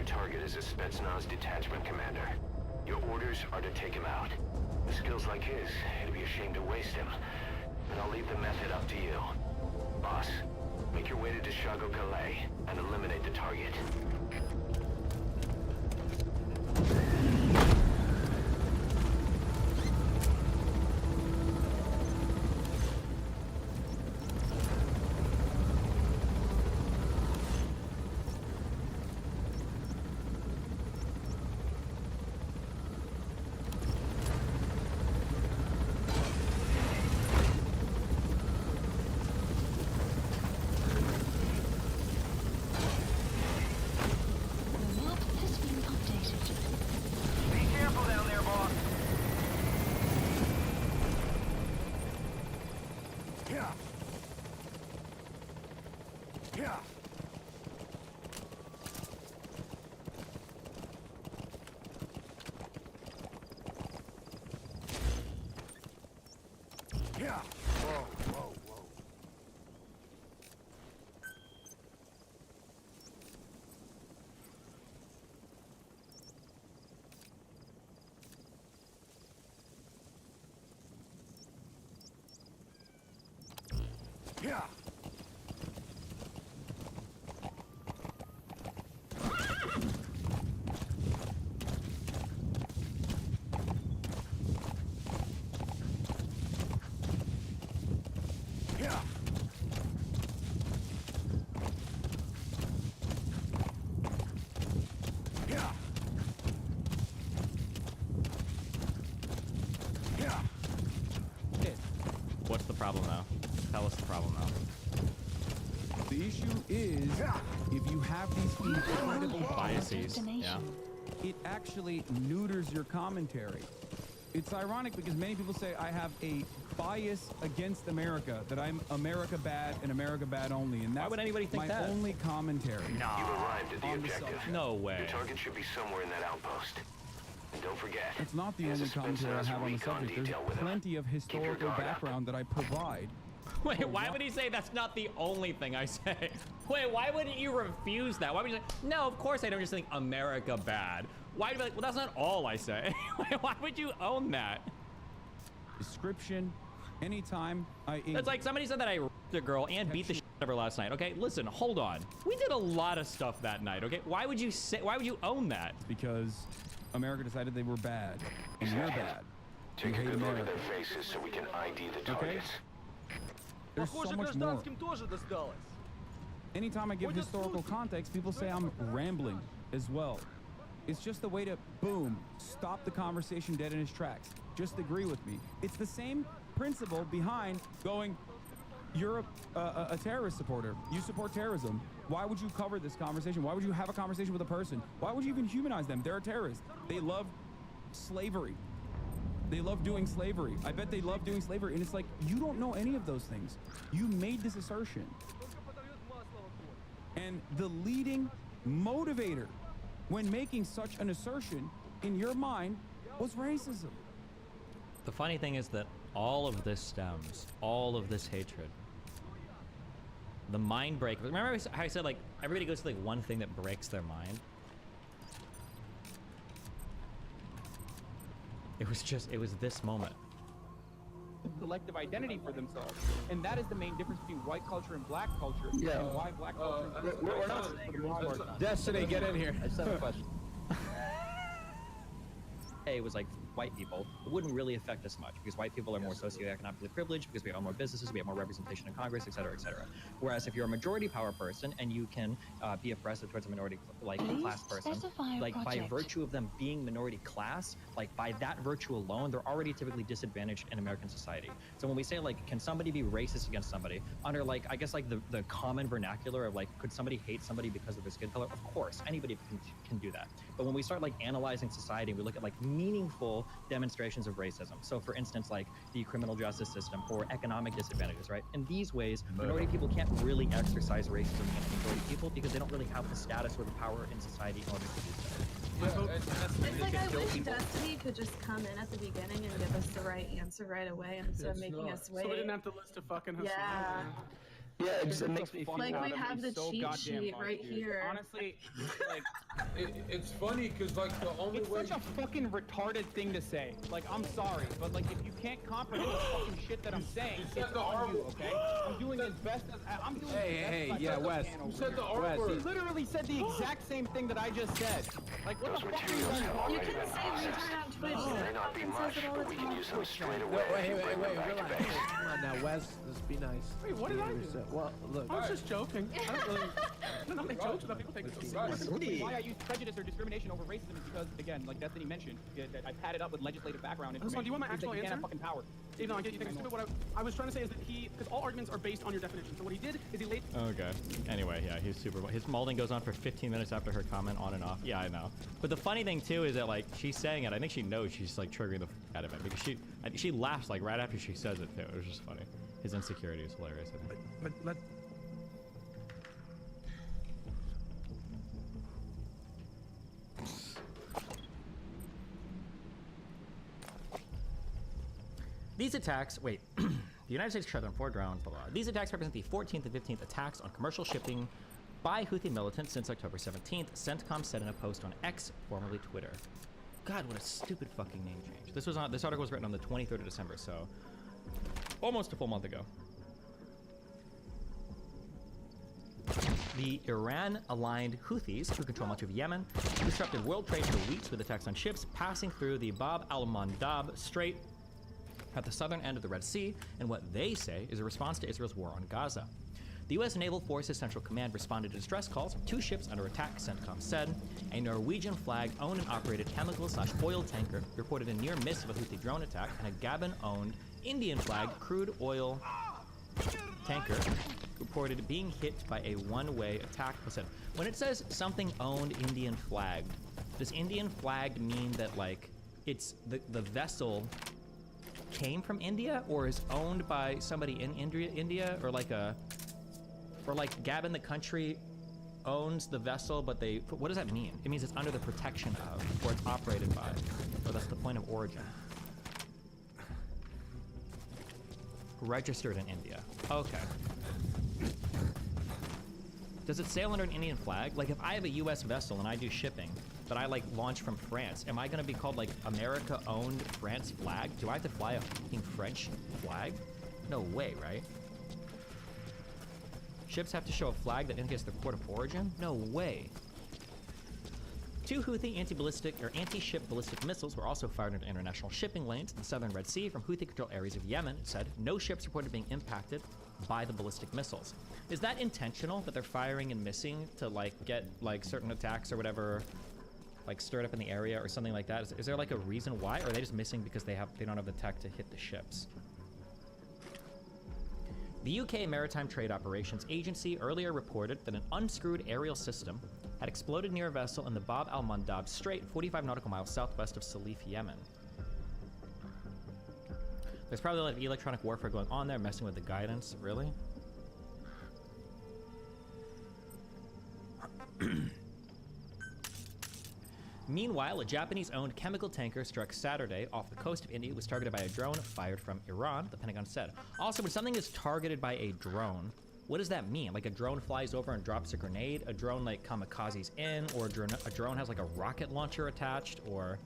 Speaker 4: target is a Spetsnaz detachment commander. Your orders are to take him out. With skills like his, it'd be a shame to waste him. But I'll leave the method up to you. Boss, make your way to Deshago Calais and eliminate the target.
Speaker 6: The map has been updated.
Speaker 4: Be careful down there, boss.
Speaker 5: Yeah. Yeah. Yeah. Whoa, whoa, whoa. Yeah. Yeah. Yeah. Yeah.
Speaker 1: What's the problem now? Tell us the problem now.
Speaker 2: The issue is, if you have these incredible
Speaker 1: Biases. Yeah.
Speaker 2: it actually neuters your commentary. It's ironic because many people say I have a bias against America, that I'm America bad and America bad only, and that's
Speaker 1: would anybody think
Speaker 2: my
Speaker 1: that?
Speaker 2: only commentary.
Speaker 4: You've arrived at the
Speaker 2: On the
Speaker 4: objective.
Speaker 2: subject.
Speaker 1: No way.
Speaker 4: Your target should be somewhere in that outpost. And don't forget,
Speaker 2: It's not the
Speaker 4: there's
Speaker 2: only
Speaker 4: a
Speaker 2: commentary I
Speaker 4: Spetsnaz
Speaker 2: have on the
Speaker 4: recon
Speaker 2: subject. There's
Speaker 4: detail with him.
Speaker 2: plenty of
Speaker 4: Keep your
Speaker 2: historical
Speaker 4: guard up.
Speaker 2: background that I provide.
Speaker 1: Wait, why would he say that's not the only thing I say? Wait, why wouldn't you refuse that? Why would you say, no, of course I don't just think America bad. Why would you be like, well, that's not all I say. Why would you own that?
Speaker 2: Description, anytime I...
Speaker 1: That's like somebody said that I raped a girl and beat the shit out of her last night. Okay, listen, hold on. We did a lot of stuff that night, okay? Why would you own that?
Speaker 2: Because America decided they were bad, and you're bad.
Speaker 4: Take
Speaker 2: You
Speaker 4: a
Speaker 2: hate
Speaker 4: good look at
Speaker 2: America.
Speaker 4: their faces so we can ID the
Speaker 2: Okay.
Speaker 4: targets.
Speaker 2: There's so much more. Anytime I give historical context, people say I'm rambling as well. It's just a way to, boom, stop the conversation dead in its tracks. Just agree with me. It's the same principle behind going, you're a terrorist supporter. You support terrorism. Why would you cover this conversation? Why would you have a conversation with a person? Why would you even humanize them? They're a terrorist. They love slavery. They love doing slavery. I bet they love doing slavery. And it's like, you don't know any of those things. You made this assertion. And the leading motivator when making such an assertion in your mind was racism.
Speaker 1: The funny thing is that all of this stems, all of this hatred, the mind break. Remember how I said, like, everybody goes to like one thing that breaks their mind? It was this moment.
Speaker 11: Collective identity for themselves, and that is the main difference between white culture and black culture, and why black culture
Speaker 12: We're not. Destiny, get in here.
Speaker 13: I just have a question. It was like white people, it wouldn't really affect us much because white people are more socioeconomically privileged, because we have more businesses, we have more representation in Congress, et cetera, et cetera. Whereas if you're a majority power person and you can be oppressive towards a minority class person, like by virtue of them being minority class, like by that virtue alone, they're already typically disadvantaged in American society. So when we say like, can somebody be racist against somebody under like, I guess like the common vernacular of like, could somebody hate somebody because of their skin color? Of course, anybody can do that. But when we start like analyzing society, we look at like meaningful demonstrations of racism. So for instance, like the criminal justice system or economic disadvantages, right? In these ways, minority people can't really exercise racism against majority people because they don't really have the status or the power in society in order to do so.
Speaker 14: It's like I wish Destiny could just come in at the beginning and give us the right answer right away instead of making us wait.
Speaker 11: So we didn't have to list a fucking
Speaker 14: Yeah.
Speaker 11: Yeah, it makes me feel
Speaker 14: like we have the
Speaker 11: so
Speaker 14: cheat
Speaker 11: goddamn
Speaker 14: sheet right
Speaker 11: confused.
Speaker 14: here.
Speaker 11: Honestly, like
Speaker 12: it's funny because like the only
Speaker 11: it's
Speaker 12: way
Speaker 11: such a fucking retarded thing to say. Like I'm sorry, but like if you can't comprehend the fucking shit that I'm saying, it's on you, okay? I'm doing as best as I'm doing.
Speaker 12: Hey, yeah, Wes. You said the R
Speaker 11: He
Speaker 12: word.
Speaker 11: literally said the exact same thing that I just said. Like what the fuck are you guys talking
Speaker 14: You can say retard on Twitch. That fucking says it all the time.
Speaker 12: Wait, relax. Come on now, Wes. Let's be nice.
Speaker 11: Wait, what did I do?
Speaker 12: Well, look.
Speaker 11: I was just joking. I don't really. I don't make jokes about people take it seriously. Why I use prejudice or discrimination over racism is because, again, like Destiny mentioned, that I padded up with legislative background information.
Speaker 4: Do you want my actual
Speaker 11: you
Speaker 4: answer?
Speaker 11: can't have fucking power.
Speaker 4: Even though I get you think it's stupid, what I was trying to say is that because all arguments are based on your definition. So what he did is he laid.
Speaker 1: Okay. Anyway, yeah, he's super. His molding goes on for 15 minutes after her comment, on and off. Yeah, I know. But the funny thing too is that like she's saying it. I think she knows she's like triggering the f out of it because she laughs like right after she says it too. It was just funny. His insecurity is hilarious. I think.
Speaker 4: But let.
Speaker 1: These attacks, wait, the United States shut down 4 drones, blah, blah. These attacks represent the 14th and 15th attacks on commercial shipping by Houthi militants since October 17th, CENTCOM said in a post on X, formerly Twitter. God, what a stupid fucking name change. This article was written on the 23rd of December, so almost a full month ago. The Iran-aligned Houthis, who control much of Yemen, disrupted world trade for weeks with attacks on ships passing through the Bab al-Mandab Strait at the southern end of the Red Sea, and what they say is a response to Israel's war on Gaza. The U.S. Naval Forces Central Command responded to distress calls from 2 ships under attack, CENTCOM said. A Norwegian flag-owned and operated chemical/oil tanker reported a near miss of a Houthi drone attack, and a Gabon-owned Indian flag crude oil tanker reported being hit by a one-way attack. Listen, when it says something owned Indian flag, does Indian flag mean that like it's the vessel came from India or is owned by somebody in India, or like Gabon the country owns the vessel, but what does that mean? It means it's under the protection of, or it's operated by, or that's the point of origin. Registered in India. Okay. Does it sail under an Indian flag? Like if I have a US vessel and I do shipping, but I like launch from France, am I gonna be called like America-owned France flag? Do I have to fly a fucking French flag? No way, right? Ships have to show a flag that indicates their port of origin? No way. 2 Houthi anti-ship ballistic missiles were also fired into international shipping lanes in the southern Red Sea from Houthi-controlled areas of Yemen. It said no ships reported being impacted by the ballistic missiles. Is that intentional, that they're firing and missing to like get like certain attacks or whatever like stirred up in the area or something like that? Is there like a reason why, or are they just missing because they don't have the tech to hit the ships? The UK Maritime Trade Operations Agency earlier reported that an unscrewed aerial system had exploded near a vessel in the Bab al-Mandab Strait, 45 nautical miles southwest of Salif, Yemen. There's probably a lot of electronic warfare going on there, messing with the guidance. Really? Meanwhile, a Japanese-owned chemical tanker struck Saturday off the coast of India. It was targeted by a drone fired from Iran, the Pentagon said. Also, when something is targeted by a drone, what does that mean? Like a drone flies over and drops a grenade? A drone like kamikazes in? Or a drone has like a rocket launcher attached? Or...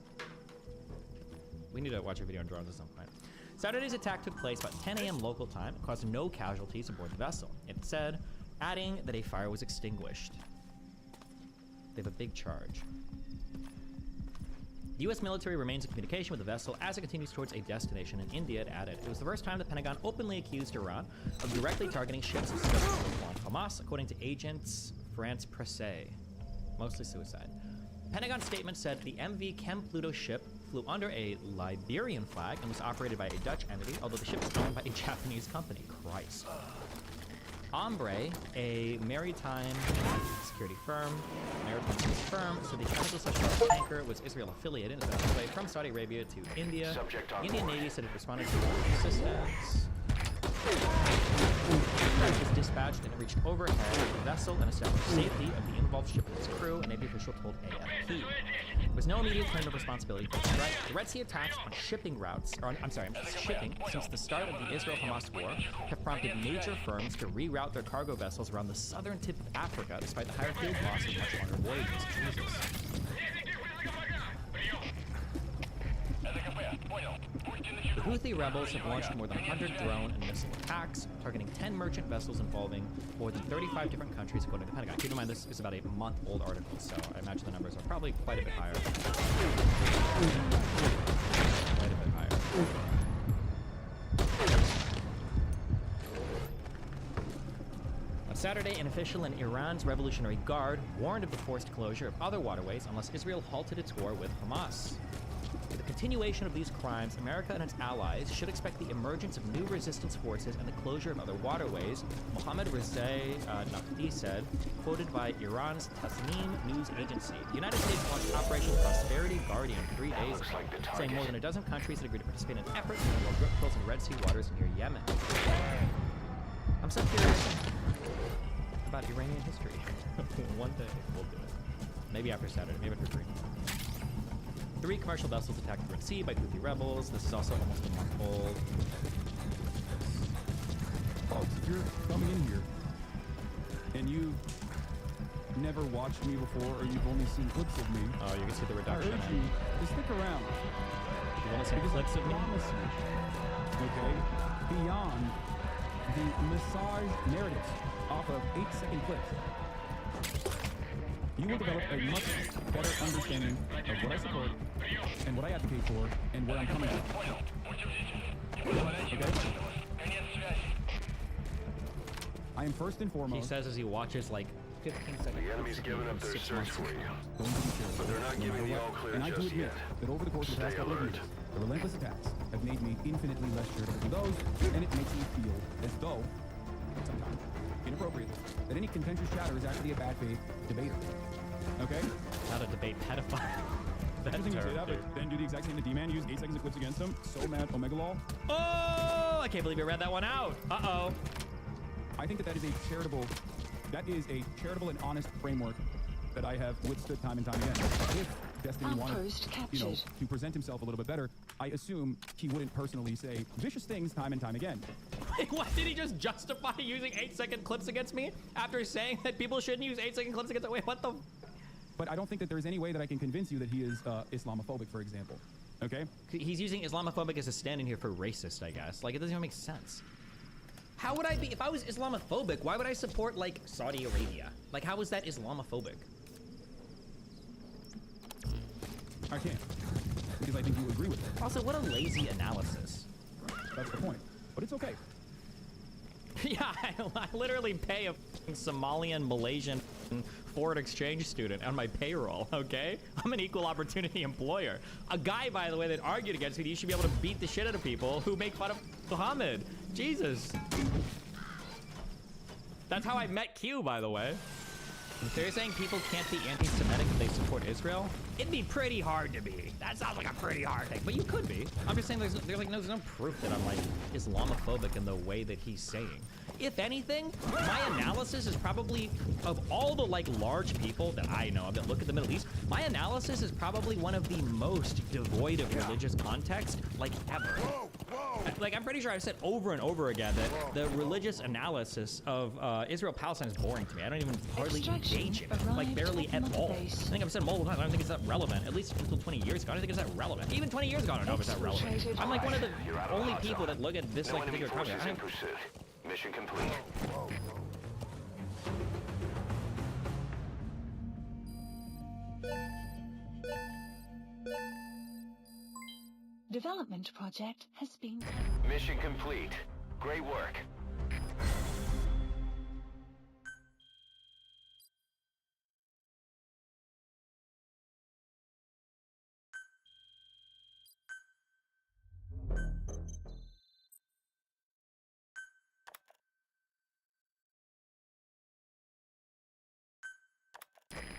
Speaker 1: we need to watch a video on drones at some point. Saturday's attack took place about 10 a.m. local time. It caused no casualties aboard the vessel. It said, adding that a fire was extinguished. They have a big charge. The U.S. military remains in communication with the vessel as it continues towards a destination in India, it added. It was the first time the Pentagon openly accused Iran of directly targeting ships of Hamas, according to agents France Presse. Mostly suicide. Pentagon statement said the MV Chem Pluto ship flew under a Liberian flag and was operated by a Dutch entity, although the ship was owned by a Japanese company. Christ. Ombre, a maritime security firm, so the chemical tanker was Israel affiliated and was on its way from Saudi Arabia to India. Indian Navy said it responded to assistance. Crash was dispatched and it reached overhead of the vessel and established safety of the involved ship and its crew, a Navy official told AFP. There was no immediate claim of responsibility for the strike. The Red Sea attacks on shipping routes, shipping, since the start of the Israel-Hamas war, have prompted major firms to reroute their cargo vessels around the southern tip of Africa, despite the higher fuel costs and much longer voyages. Jesus. The Houthi rebels have launched more than 100 drone and missile attacks, targeting 10 merchant vessels involving more than 35 different countries, according to the Pentagon. Keep in mind, this is about a month-old article, so I imagine the numbers are probably quite a bit higher. Quite a bit higher. On Saturday, an official in Iran's Revolutionary Guard warned of the forced closure of other waterways unless Israel halted its war with Hamas. With the continuation of these crimes, America and its allies should expect the emergence of new resistance forces and the closure of other waterways, Mohammad Reza Naqvi said, quoted by Iran's Tasnim news agency. The United States launched Operation Prosperity Guardian 3 days ago, saying more than a dozen countries had agreed to participate in efforts to control grip quills in Red Sea waters near Yemen. I'm so curious about Iranian history. One day we'll do it. Maybe after Saturday, maybe after 3. 3 commercial vessels attacked the Red Sea by Houthi rebels. This is also almost a month old.
Speaker 2: Folks, if you're coming in here and you've never watched me before or you've only seen clips of me,
Speaker 1: oh, you can see the reduction.
Speaker 2: I urge you to stick around.
Speaker 1: You want to see clips of me?
Speaker 2: Okay? Beyond the massage narratives off of 8-second clips, you will develop a much better understanding of what I support and what I advocate for and where I'm coming from. Okay? I am first and foremost.
Speaker 1: He says as he watches like 15 seconds.
Speaker 3: The enemy's given up their search for you, but they're not giving the all clear
Speaker 2: and I do
Speaker 3: just
Speaker 2: admit
Speaker 3: yet.
Speaker 2: that over the course of the past couple of years, the relentless attacks have made me infinitely less charitable to those, and it makes me feel as though, sometimes, inappropriately, that any contentious chatter is actually a bad faith debater. Okay?
Speaker 1: Not a debate pedophile. That's
Speaker 2: interesting you say that,
Speaker 1: terrible.
Speaker 2: but then do the exact same that D-Man used 8 seconds of clips against him. So mad, Omega Law.
Speaker 1: Oh, I can't believe you read that one out. Uh-oh.
Speaker 2: I think that is a charitable and honest framework that I have withstood time and time again. If Destiny wanted, to present himself a little bit better, I assume he wouldn't personally say vicious things time and time again.
Speaker 1: Wait, what? Did he just justify using 8-second clips against me after saying that people shouldn't use 8-second clips against me? Wait, what the?
Speaker 2: But I don't think that there's any way that I can convince you that he is Islamophobic, for example. Okay?
Speaker 1: He's using Islamophobic as a stand-in here for racist, I guess. Like, it doesn't even make sense. How would I be, if I was Islamophobic, why would I support, like, Saudi Arabia? Like, how is that Islamophobic?
Speaker 2: I can't. Because I think you agree with it.
Speaker 1: Also, what a lazy analysis.
Speaker 2: That's the point. But it's okay.
Speaker 1: Yeah, I literally pay a Somalian, Malaysian foreign exchange student on my payroll, okay? I'm an equal opportunity employer. A guy, by the way, that argued against me, you should be able to beat the shit out of people who make fun of Muhammad. Jesus. That's how I met Q, by the way. If they're saying people can't be anti-Semitic if they support Israel, it'd be pretty hard to be. That sounds like a pretty hard thing, but you could be. I'm just saying there's no proof that I'm like Islamophobic in the way that he's saying. If anything, my analysis is probably, of all the like large people that I know of that look at the Middle East, my analysis is probably one of the most devoid of religious context like ever. Like, I'm pretty sure I've said over and over again that the religious analysis of Israel-Palestine is boring to me. I don't even hardly engage in it, like barely at all. I think I've said multiple times, I don't think it's that relevant, at least until 20 years ago. I don't think it's that relevant. Even 20 years ago, I don't know if it's that relevant. I'm like one of the only people that look at this like particular topic.
Speaker 4: Mission complete.
Speaker 6: Development project has been...
Speaker 4: Mission complete. Great work.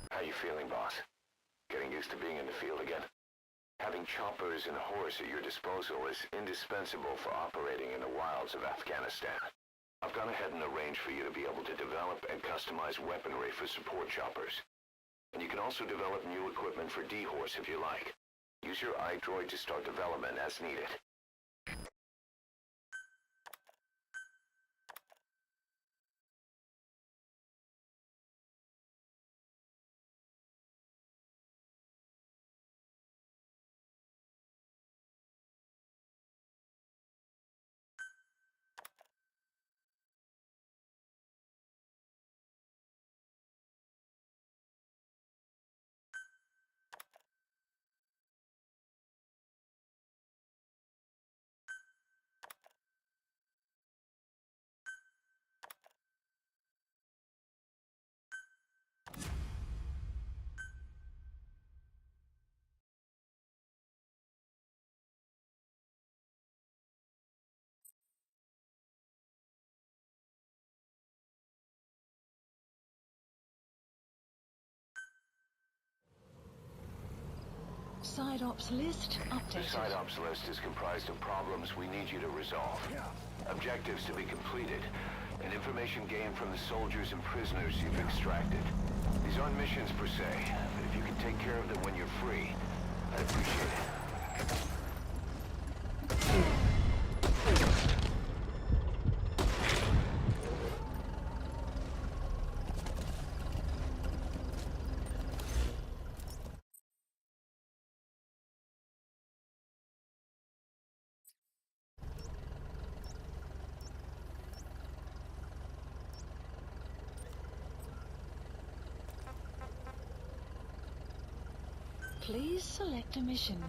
Speaker 4: How you feeling, boss? Getting used to being in the field again?
Speaker 15: Having choppers and horse at your disposal is indispensable for operating in the wilds of Afghanistan. I've gone ahead and arranged for you to be able to develop and customize weaponry for support choppers. And you can also develop new equipment for D-Horse if you like. Use your iDroid to start development as needed.
Speaker 6: Side ops list
Speaker 15: The
Speaker 6: updated.
Speaker 15: side ops list is comprised of problems we need you to resolve, objectives to be completed, and information gained from the soldiers and prisoners you've extracted. These aren't missions per se, but if you can take care of them when you're free, I'd appreciate it.
Speaker 6: Please select a mission.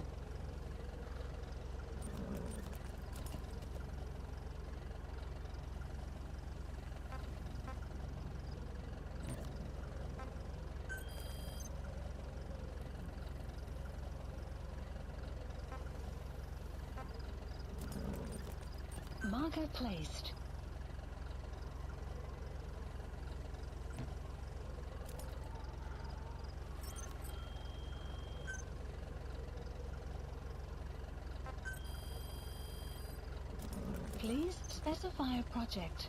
Speaker 6: Marker placed. Please specify a project.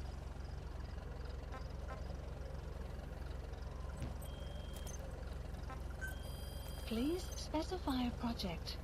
Speaker 6: Please specify a project.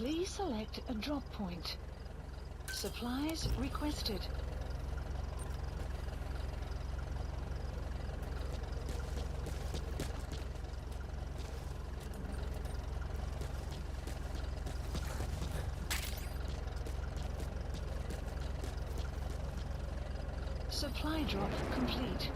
Speaker 6: Please select a drop point. Supplies requested. Supply drop complete.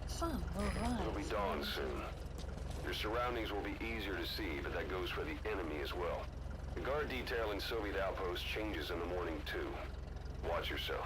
Speaker 6: Sun will rise.
Speaker 15: It'll be dawn soon. Your surroundings will be easier to see, but that goes for the enemy as well. The guard detail in Soviet outposts changes in the morning too. Watch yourself.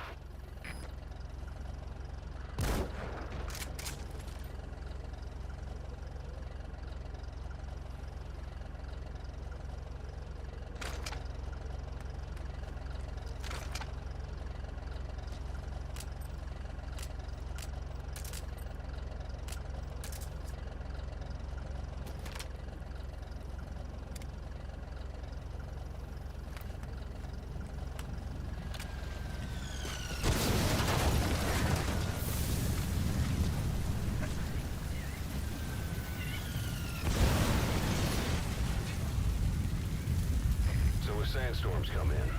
Speaker 15: Sandstorms come in.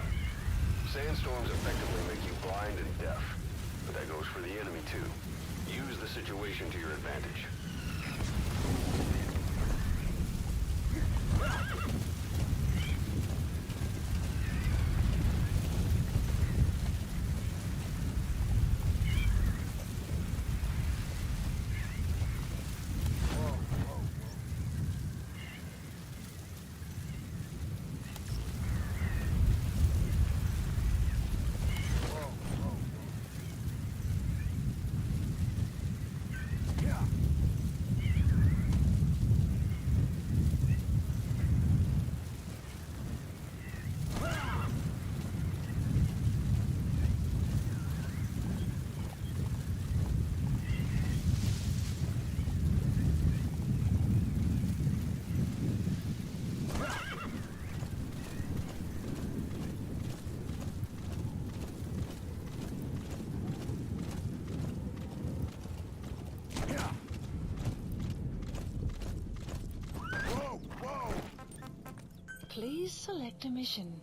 Speaker 15: Sandstorms effectively make you blind and deaf, but that goes for the enemy too. Use the situation to your advantage.
Speaker 6: Please select a mission.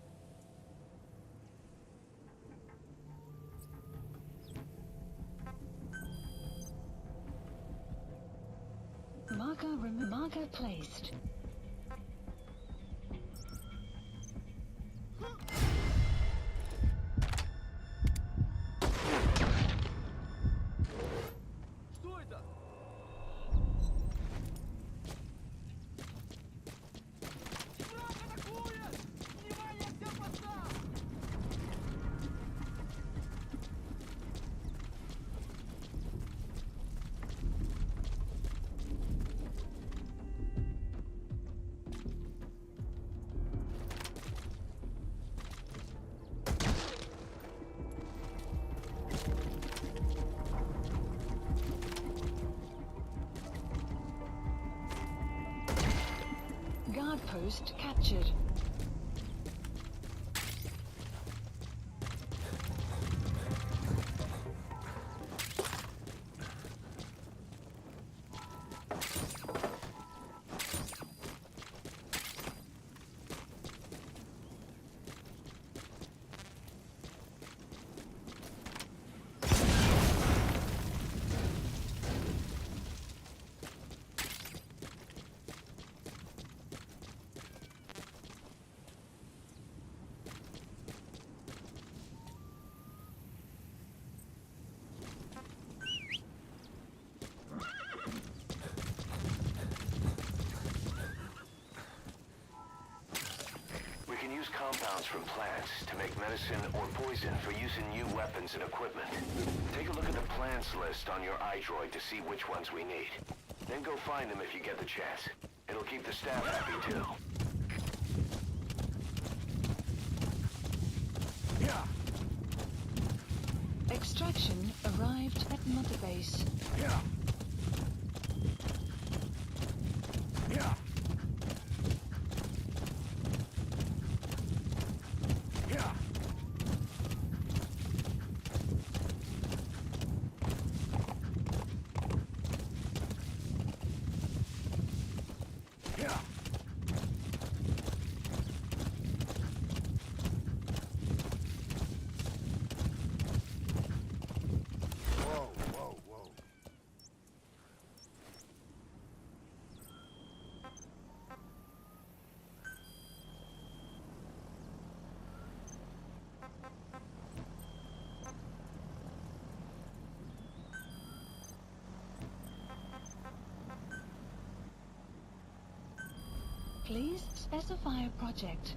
Speaker 6: Marker placed. Guard post captured.
Speaker 15: Use compounds from plants to make medicine or poison for use in new weapons and equipment. Take a look at the plants list on your iDroid to see which ones we need. Then go find them if you get the chance. It'll keep the staff happy too.
Speaker 4: Yeah.
Speaker 6: Extraction arrived at Mother Base.
Speaker 4: Yeah. Yeah.
Speaker 6: Please specify a project.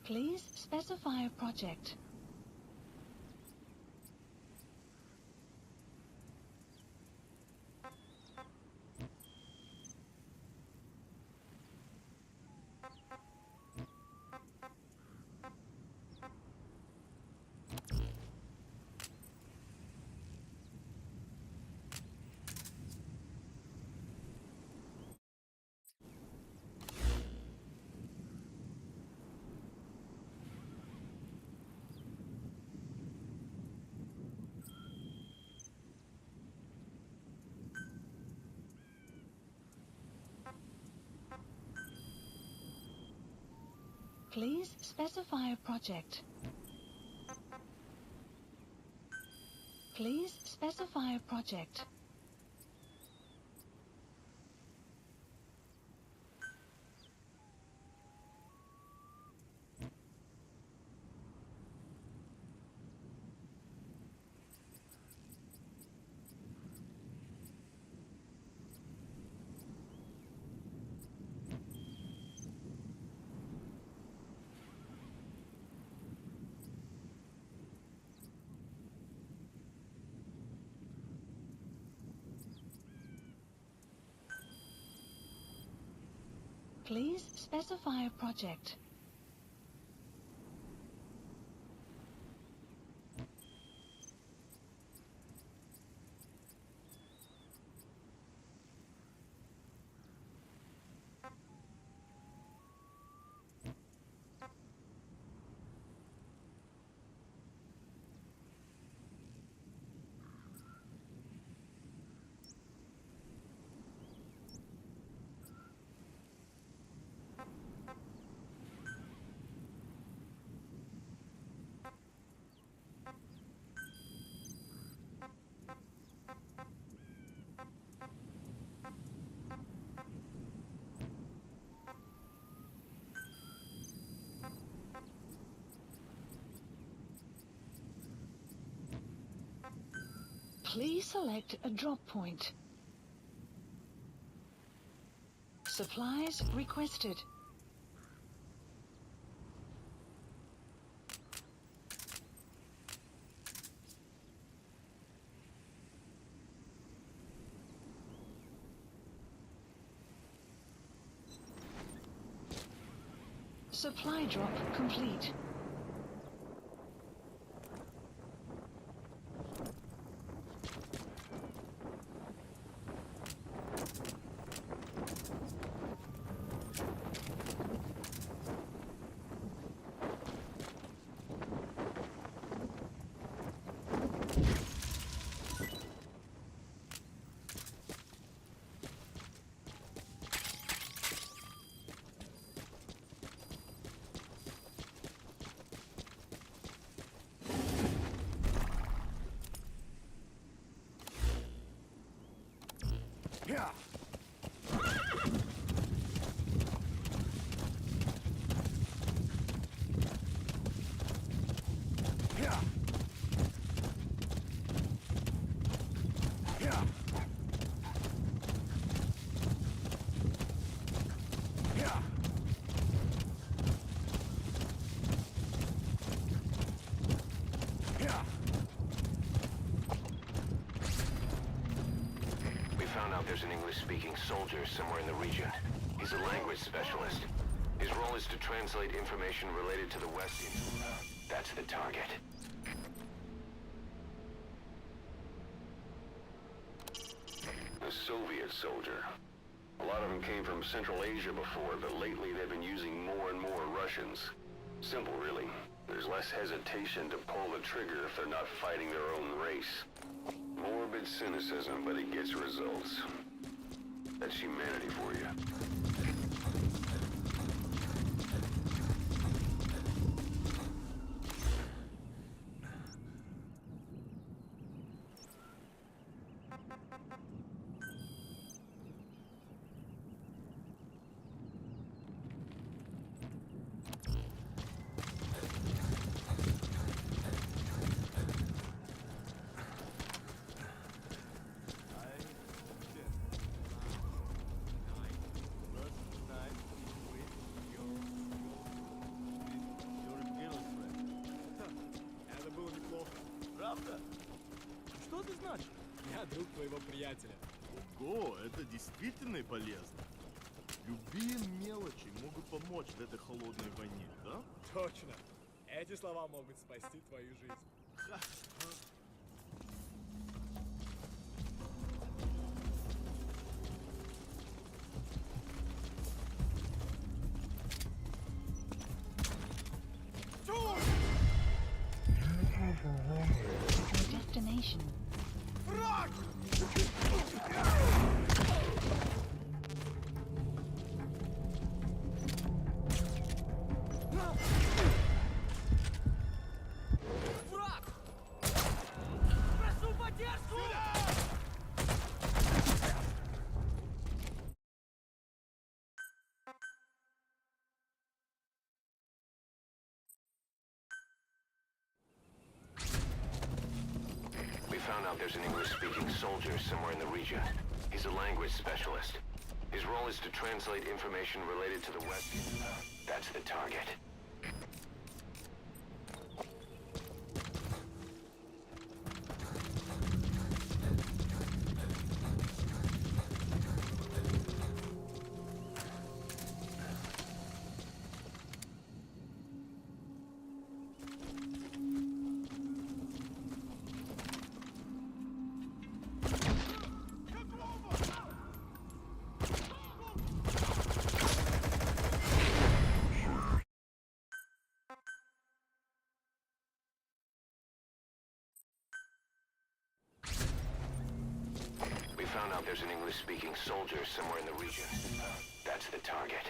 Speaker 6: Please specify a project. Please specify a project. Please specify a project. Please specify a project. Please select a drop point. Supplies requested. Supply drop complete.
Speaker 4: Yeah. Yeah. Yeah. Yeah. Yeah.
Speaker 15: We found out there's an English-speaking soldier somewhere in the region. He's a language specialist. His role is to translate information related to the West. That's the target. A Soviet soldier. A lot of them came from Central Asia before, but lately they've been using more and more Russians. Simple, really. There's less hesitation to pull the trigger if they're not fighting their own race. Morbid cynicism, but it gets results. That's humanity for you.
Speaker 9: Что это значит? Я друг твоего приятеля. Ого, это действительно полезно. Любые мелочи могут помочь в этой холодной войне, да? Точно. Эти слова могут спасти твою жизнь.
Speaker 6: Destination.
Speaker 7: Прошу поддержку!
Speaker 15: We found out there's an English-speaking soldier somewhere in the region. He's a language specialist. His role is to translate information related to the West. That's the target. We found out there's an English-speaking soldier somewhere in the region. That's the target.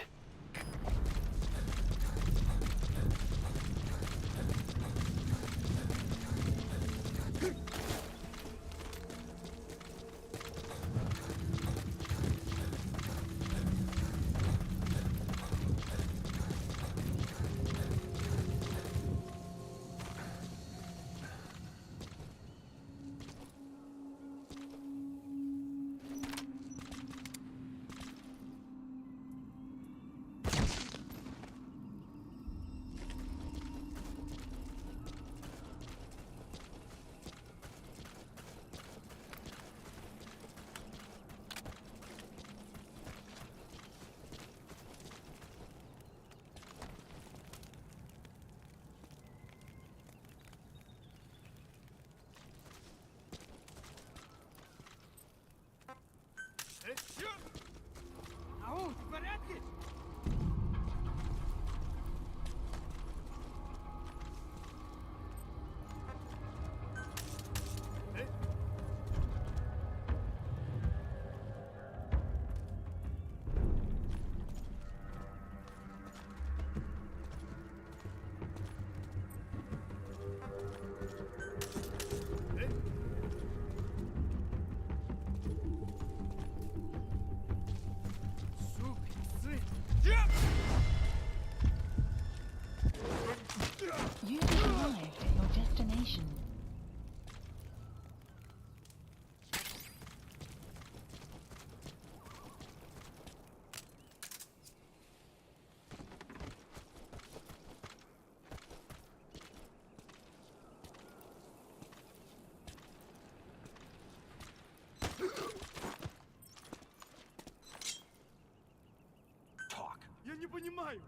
Speaker 9: не понимаю.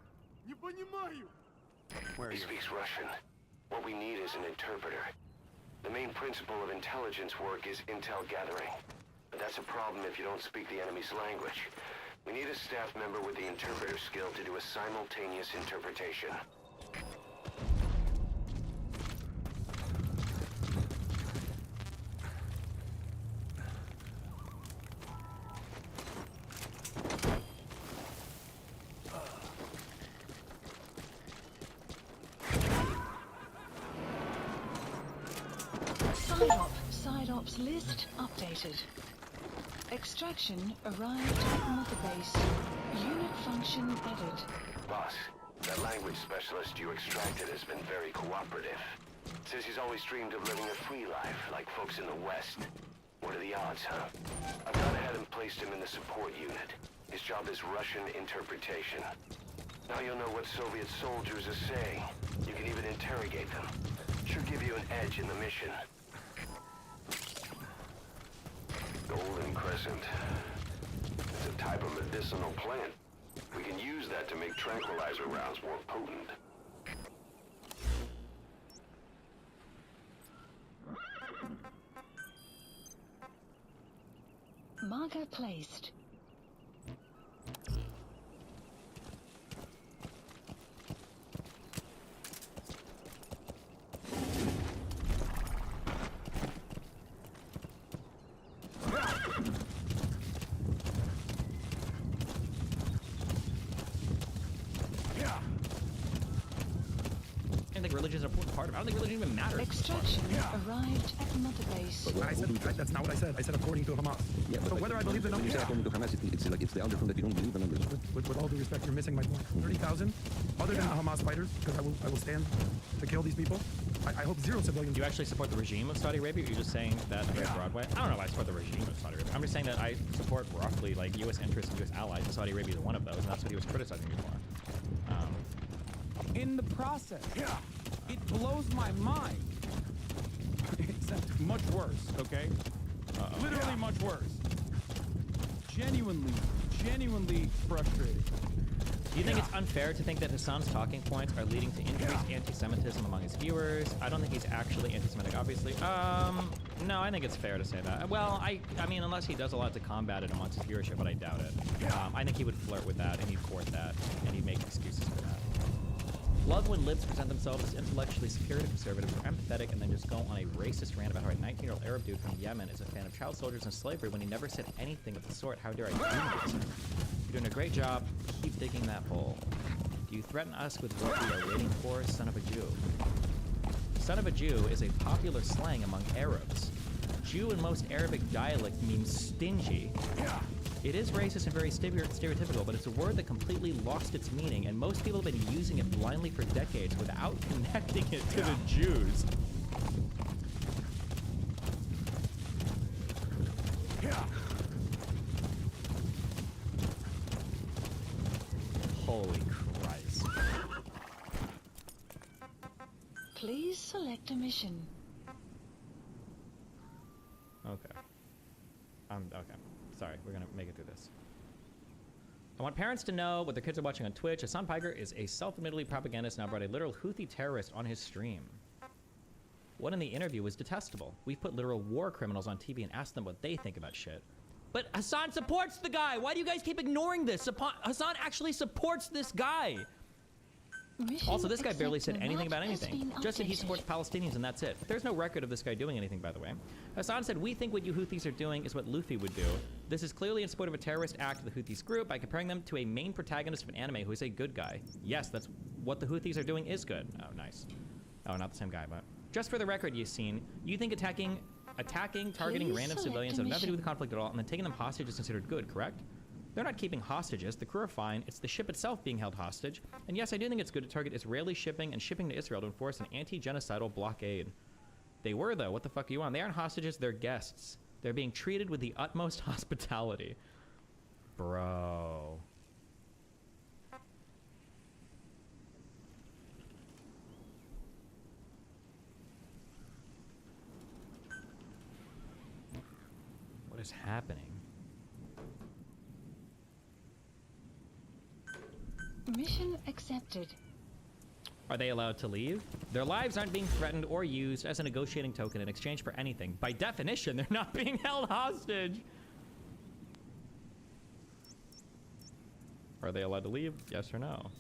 Speaker 9: Не понимаю.
Speaker 15: He speaks Russian. What we need is an interpreter. The main principle of intelligence work is intel gathering. But that's a problem if you don't speak the enemy's language. We need a staff member with the interpreter skill to do a simultaneous interpretation.
Speaker 6: Side ops list updated. Extraction arrived at Mother Base. Unit function added.
Speaker 15: Boss, that language specialist you extracted has been very cooperative. Says he's always dreamed of living a free life, like folks in the West. What are the odds, huh? I've gone ahead and placed him in the support unit. His job is Russian interpretation. Now you'll know what Soviet soldiers are saying. You can even interrogate them. Should give you an edge in the mission. Golden Crescent. It's a type of medicinal plant. We can use that to make tranquilizer rounds more potent.
Speaker 6: Marker placed.
Speaker 1: I think religion is an important part of it. I don't think religion even matters.
Speaker 6: Extraction arrived at Mother Base.
Speaker 16: That's not what I said. I said according to Hamas. Yeah, so whether I believe the number...
Speaker 17: When you say according to Hamas, it's like it's the undertone that you don't believe the numbers.
Speaker 16: With all due respect, you're missing my point. 30,000? Other than the Hamas fighters, because I will stand to kill these people. I hope zero civilians...
Speaker 1: Do you actually support the regime of Saudi Arabia, or are you just saying that on Broadway? I don't know if I support the regime of Saudi Arabia. I'm just saying that I support roughly like U.S. interests and U.S. allies, and Saudi Arabia is one of those, and that's what he was criticizing me for.
Speaker 2: In the process, it blows my mind. Except much worse, okay? Literally much worse. Genuinely frustrated.
Speaker 1: Do you think it's unfair to think that Hassan's talking points are leading to increased anti-Semitism among his viewers? I don't think he's actually anti-Semitic, obviously. No, I think it's fair to say that. Well, I mean, unless he does a lot to combat it amongst his viewership, but I doubt it. I think he would flirt with that, and he'd court that, and he'd make excuses for that. Love when libs present themselves as intellectually superior to conservatives or empathetic and then just go on a racist rant about how a 19-year-old Arab dude from Yemen is a fan of child soldiers and slavery when he never said anything of the sort. How dare I do this? You're doing a great job. Keep digging that hole. Do you threaten us with what we are waiting for, son of a Jew? Son of a Jew is a popular slang among Arabs. Jew in most Arabic dialect means stingy. It is racist and very stereotypical, but it's a word that completely lost its meaning, and most people have been using it blindly for decades without connecting it to the Jews. Holy Christ.
Speaker 6: Please select a mission.
Speaker 1: Okay. Okay. Sorry, we're gonna make it through this. I want parents to know what their kids are watching on Twitch. Hassan Piker is a self-admittedly propagandist now brought a literal Houthi terrorist on his stream. What in the interview was detestable. We've put literal war criminals on TV and asked them what they think about shit. But Hassan supports the guy! Why do you guys keep ignoring this? Hassan actually supports this guy! Also, this guy barely said anything about anything. Just said he supports Palestinians and that's it. There's no record of this guy doing anything, by the way. Hassan said, we think what you Houthis are doing is what Luffy would do. This is clearly in support of a terrorist act of the Houthis group by comparing them to a main protagonist of an anime who is a good guy. Yes, that's what the Houthis are doing is good. Oh, nice. Oh, not the same guy, but... Just for the record, Yassine, you think attacking, targeting random civilians that have nothing to do with the conflict at all, and then taking them hostage is considered good, correct? They're not keeping hostages. The crew are fine. It's the ship itself being held hostage. And yes, I do think it's good to target Israeli shipping and shipping to Israel to enforce an anti-genocidal blockade. They were, though. What the fuck are you on? They aren't hostages. They're guests. They're being treated with the utmost hospitality. Bro. What is happening?
Speaker 6: Mission accepted.
Speaker 1: Are they allowed to leave? Their lives aren't being threatened or used as a negotiating token in exchange for anything. By definition, they're not being held hostage. Are they allowed to leave? Yes or no?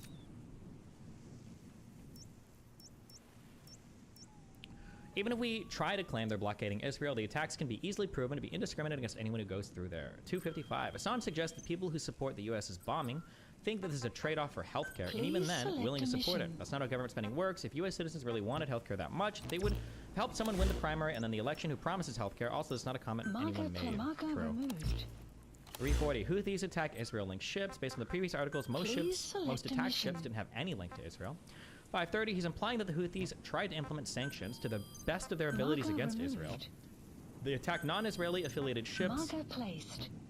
Speaker 1: Even if we try to claim they're blockading Israel, the attacks can be easily proven to be indiscriminate against anyone who goes through there. 255. Assange suggests that people who support the U.S.'s bombing think that this is a trade-off for healthcare, and even then, willing to support it. That's not how government spending works. If U.S. citizens really wanted healthcare that much, they would help someone win the primary and then the election who promises healthcare. Also, it's not a comment anyone made. True.
Speaker 6: Removed.
Speaker 1: 340. Houthis attack Israel-linked ships. Based on the previous articles, most attacked ships didn't have any link to Israel. 530. He's implying that the Houthis tried to implement sanctions to the best of their abilities against Israel. They attacked non-Israeli affiliated ships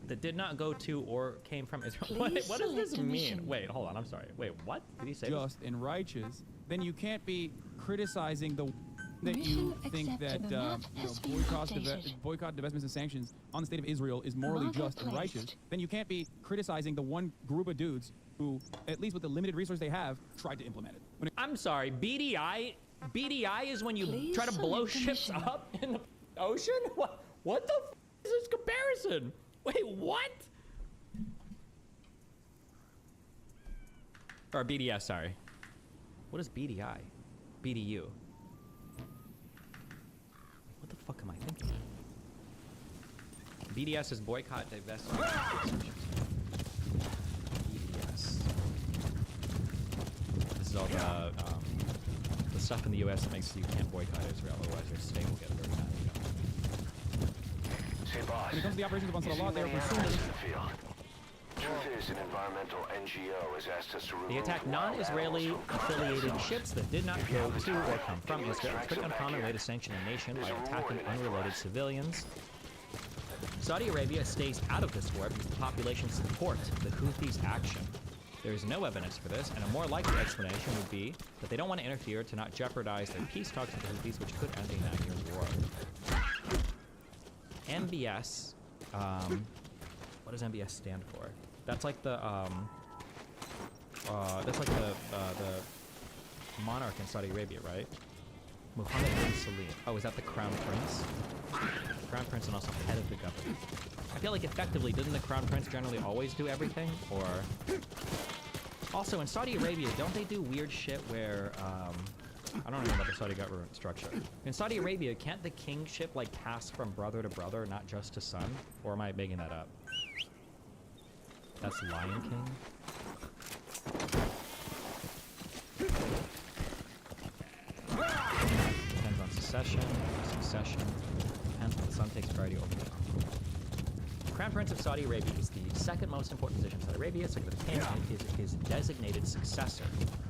Speaker 1: that did not go to or came from Israel. What does this mean? Wait, hold on. I'm sorry. Wait, what did he say?
Speaker 2: Just and righteous. Then you can't be criticizing the that you think that boycott, divestments, and sanctions on the state of Israel is morally just and righteous. Then you can't be criticizing the one group of dudes who, at least with the limited resources they have, tried to implement it.
Speaker 1: I'm sorry, BDI is when you try to blow ships up in the ocean? What the f is this comparison? Wait, what? Or BDS, sorry. What is BDI? BDU. What the fuck am I thinking? BDS is boycott, divestment. BDS. This is all the stuff in the U.S. that makes you can't boycott Israel, otherwise your state will get very mad.
Speaker 2: When it comes to the operations of Ansar Allah, they are pursuing.
Speaker 15: Truth is, an environmental NGO has asked us to
Speaker 1: They attacked non-Israeli affiliated ships that did not go to or come from Israel. It's a pretty uncommon way to sanction a nation by attacking unrelated civilians. Saudi Arabia stays out of this war because the population supports the Houthis' action. There is no evidence for this, and a more likely explanation would be that they don't want to interfere to not jeopardize their peace talks with the Houthis, which could end a 9-year war. MBS, what does MBS stand for? That's like the monarch in Saudi Arabia, right? Mohammed bin Salim. Oh, is that the crown prince? Crown prince and also head of the government. I feel like effectively, doesn't the crown prince generally always do everything? Or also in Saudi Arabia, don't they do weird shit where I don't know about the Saudi government structure. In Saudi Arabia, can't the kingship like pass from brother to brother, not just to son? Or am I making that up? That's Lion King. Depends on succession. Depends when the son takes priority over the uncle. The Crown Prince of Saudi Arabia is the second most important position in Saudi Arabia, second to the king, and is his designated successor.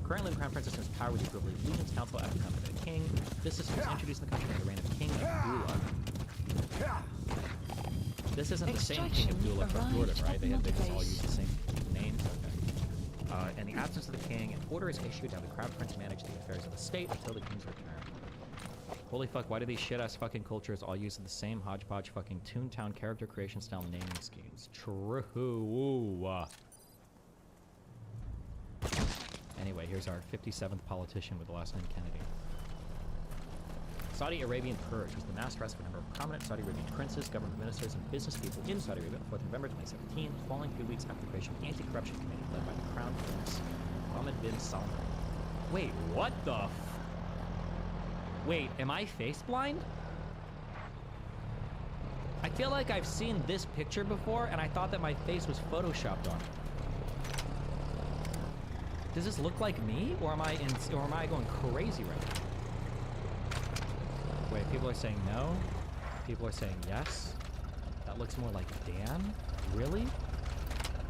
Speaker 1: Currently, the Crown Prince assumes power with the equivalent of Regent's Council after the coming of the king. This system was introduced in the country during the reign of King Abdullah. This isn't the same King Abdullah from Jordan, right? They just all use the same names. Okay. In the absence of the king, an order is issued to have the Crown Prince manage the affairs of the state until the king's return. Holy fuck, why do these shit-ass fucking cultures all use the same hodgepodge fucking Toontown character creation style naming schemes? True. Anyway, here's our 57th politician with the last name Kennedy. Saudi Arabian Purge was the mass arrest of a number of prominent Saudi Arabian princes, government ministers, and business people in Saudi Arabia on 4th November 2017, following 3 weeks after the creation of the Anti-Corruption Committee led by the Crown Prince, Mohammed bin Salman. Wait, what the f... Wait, am I face blind? I feel like I've seen this picture before, and I thought that my face was photoshopped on it. Does this look like me, or am I going crazy right now? Wait, people are saying no. People are saying yes. That looks more like Dan. Really?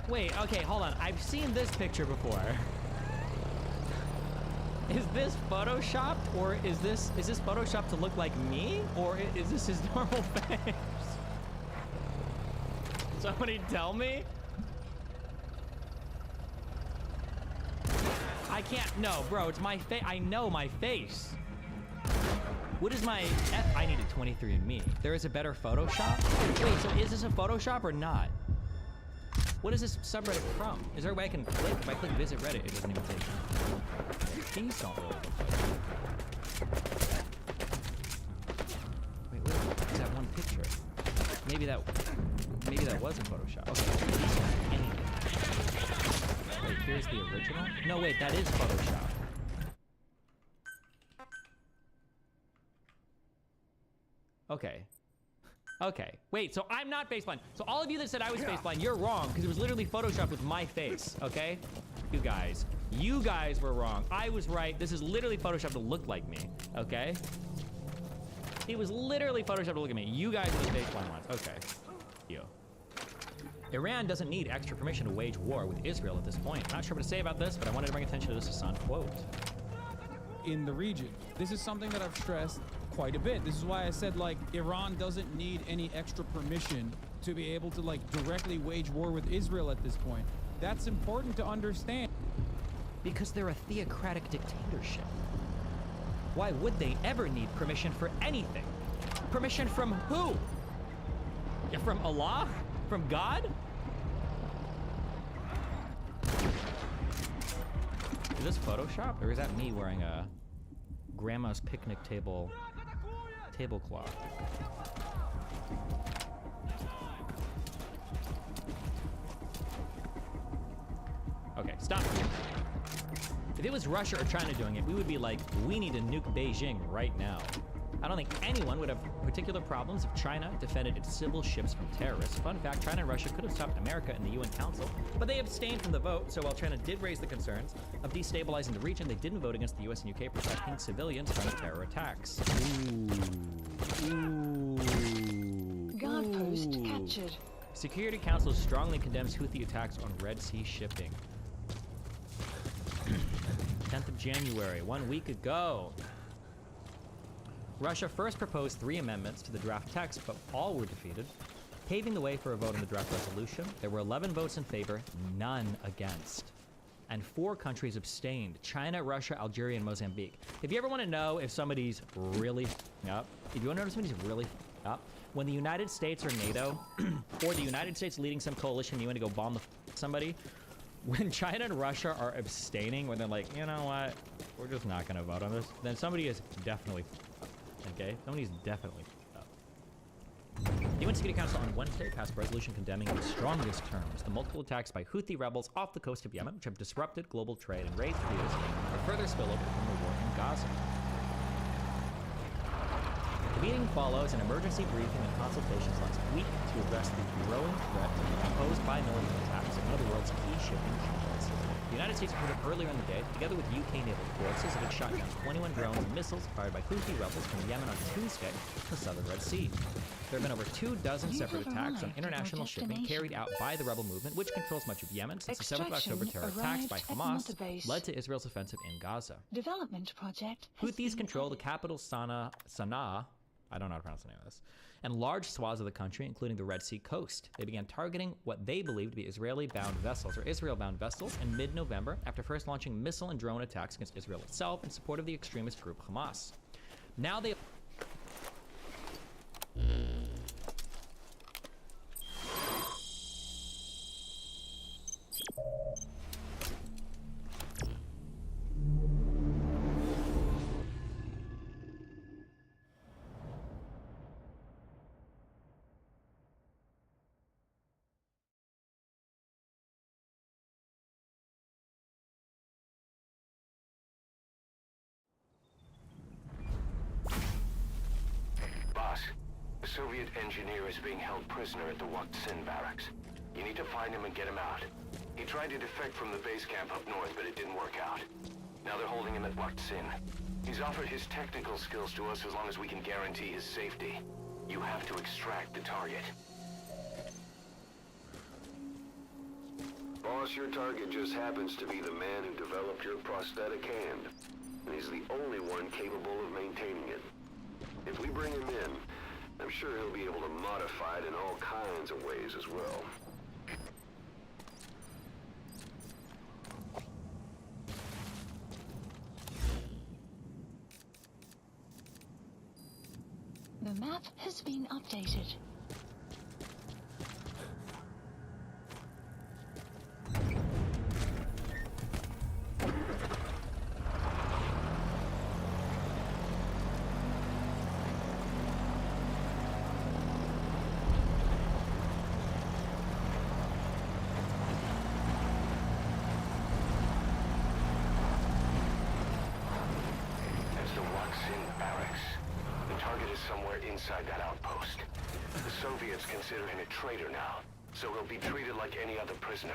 Speaker 1: Wait, okay, hold on. I've seen this picture before. Is this photoshopped, or is this photoshopped to look like me, or is this his normal face? Somebody tell me. I can't. No, bro, it's my face. I know my face. What is my I needed 23andMe. There is a better Photoshop? Wait, so is this a Photoshop or not? What is this subreddit from? Is there a way I can click? If I click visit Reddit, it doesn't even take me. These don't really look like. Wait, what is that one picture? Maybe that wasn't Photoshop. Okay. Wait, here's the original? No, wait, that is Photoshop. Okay. Okay. Wait, so I'm not face blind. So all of you that said I was face blind, you're wrong, because it was literally Photoshopped with my face, okay? You guys were wrong. I was right. This is literally Photoshopped to look like me, okay? It was literally Photoshopped to look at me. You guys are the face blind ones. Okay. You. Iran doesn't need extra permission to wage war with Israel at this point. Not sure what to say about this, but I wanted to bring attention to this Hassan quote.
Speaker 2: In the region. This is something that I've stressed quite a bit. This is why I said, like, Iran doesn't need any extra permission to be able to, like, directly wage war with Israel at this point. That's important to understand.
Speaker 1: Because they're a theocratic dictatorship. Why would they ever need permission for anything? Permission from who? From Allah? From God? Is this Photoshopped, or is that me wearing a grandma's picnic table tablecloth? Okay, stop. If it was Russia or China doing it, we would be like, we need to nuke Beijing right now. I don't think anyone would have particular problems if China defended its civil ships from terrorists. Fun fact, China and Russia could have stopped America in the UN Council, but they abstained from the vote, so while China did raise the concerns of destabilizing the region, they didn't vote against the US and UK protecting civilians from terror attacks.
Speaker 6: Guard post captured.
Speaker 1: Security Council strongly condemns Houthi attacks on Red Sea shipping. 10th of January, 1 week ago. Russia first proposed 3 amendments to the draft text, but all were defeated, paving the way for a vote on the draft resolution. There were 11 votes in favor, none against. And 4 countries abstained: China, Russia, Algeria, and Mozambique. If you ever want to know if somebody's really up, if you want to know if somebody's really up, when the United States or NATO, or the United States leading some coalition, you want to go bomb somebody, when China and Russia are abstaining, when they're like, you know what, we're just not going to vote on this, then somebody is definitely okay? Somebody's definitely up. The UN Security Council on Wednesday passed a resolution condemning in the strongest terms the multiple attacks by Houthi rebels off the coast of Yemen, which have disrupted global trade and raised fears of further spillover from the war in Gaza. The meeting follows an emergency briefing and consultations last week to address the growing threat posed by military attacks at one of the world's key shipping channels. The United States reported earlier in the day, together with UK naval forces, that it shot down 21 drones and missiles fired by Houthi rebels from Yemen on Tuesday in the southern Red Sea. There have been over 24 separate attacks on international shipping carried out by the rebel movement, which controls much of Yemen since the 7th of October terror attacks by Hamas led to Israel's offensive in Gaza.
Speaker 6: Development project.
Speaker 1: Houthis control the capital Sana'a, I don't know how to pronounce the name of this, and large swaths of the country, including the Red Sea coast. They began targeting what they believed to be Israeli-bound vessels, or Israel-bound vessels, in mid-November after first launching missile and drone attacks against Israel itself in support of the extremist group Hamas. Now they...
Speaker 15: The Soviet engineer is being held prisoner at the Waqt Sin barracks. You need to find him and get him out. He tried to defect from the base camp up north, but it didn't work out. Now they're holding him at Waqt Sin. He's offered his technical skills to us as long as we can guarantee his safety. You have to extract the target.
Speaker 3: Boss, your target just happens to be the man who developed your prosthetic hand. And he's the only one capable of maintaining it. If we bring him in, I'm sure he'll be able to modify it in all kinds of ways as well.
Speaker 6: The map has been updated.
Speaker 15: inside that outpost. The Soviets consider him a traitor now, so he'll be treated like any other prisoner.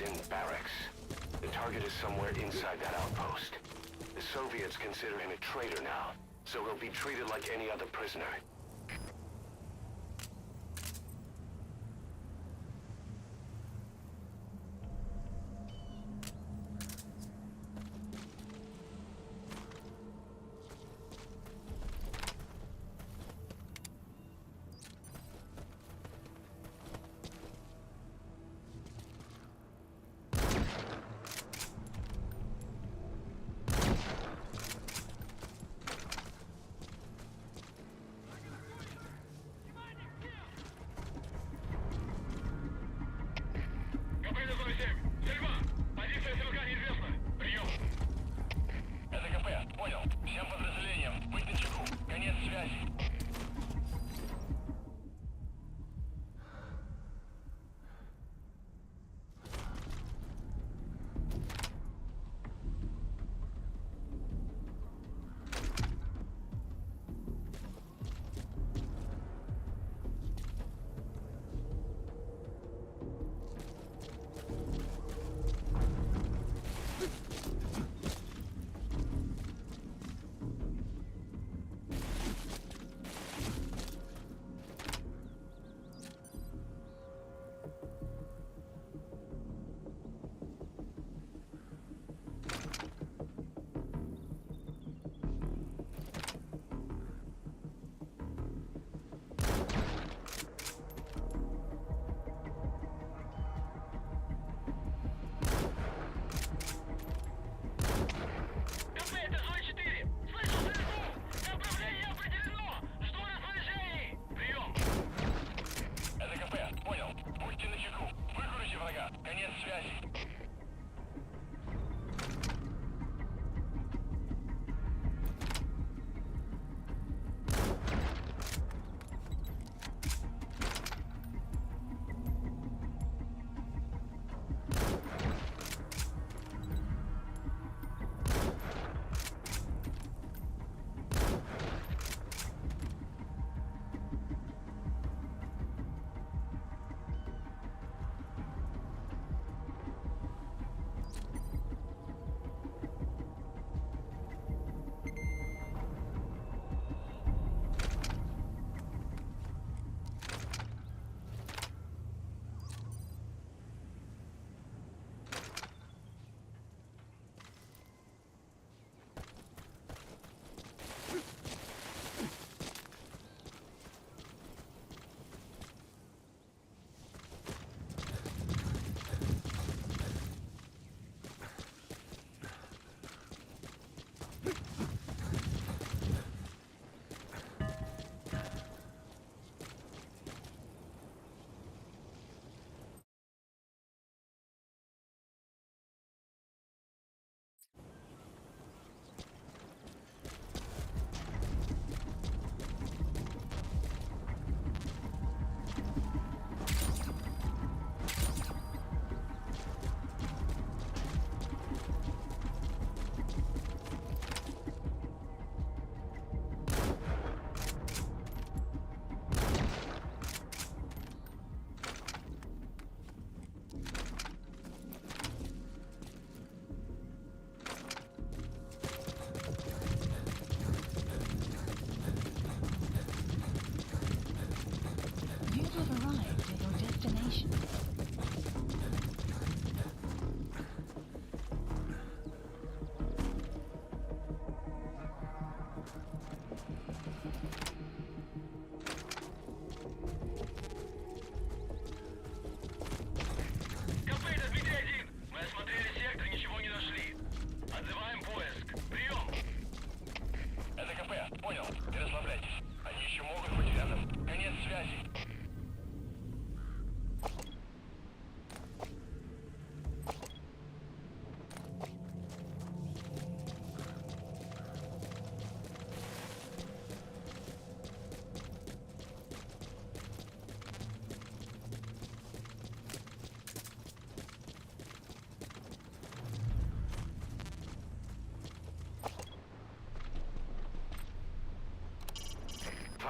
Speaker 15: In barracks. The target is somewhere inside that outpost. The Soviets consider him a traitor now, so he'll be treated like any other prisoner.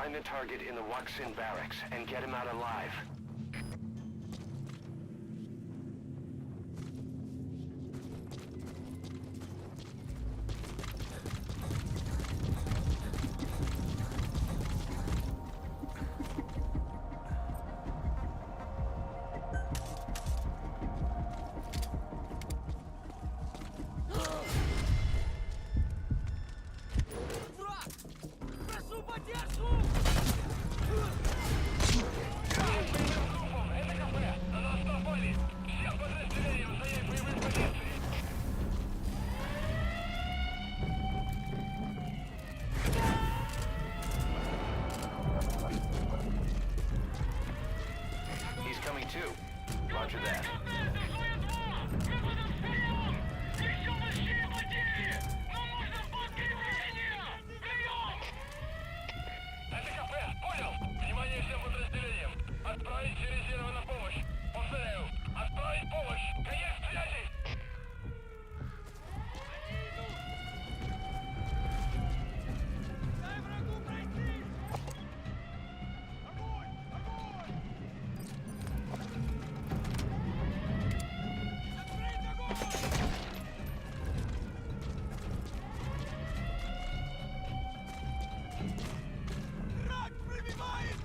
Speaker 15: Find the target in the Waksin barracks and get him out alive.
Speaker 7: Прошу поддержку!
Speaker 15: He's coming too. Roger that.
Speaker 7: Внимание всем подразделениям! Отправить все резервы на помощь! Повторяю, отправить помощь! Конец связи! Дай врагу пройти! Огонь! Огонь! Открыть огонь! Враг пробивает!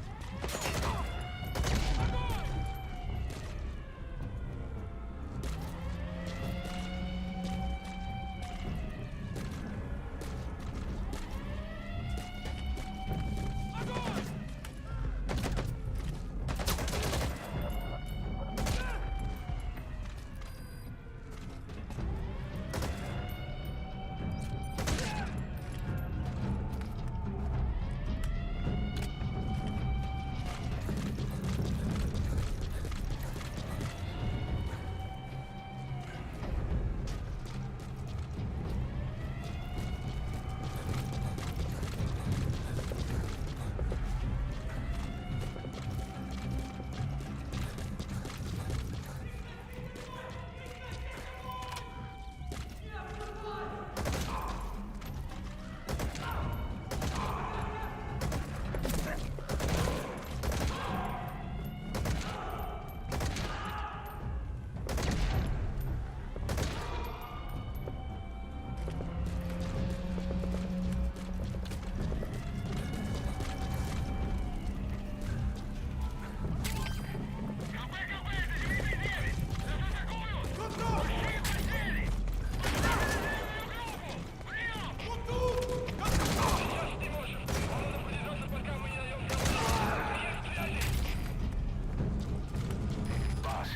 Speaker 15: Boss,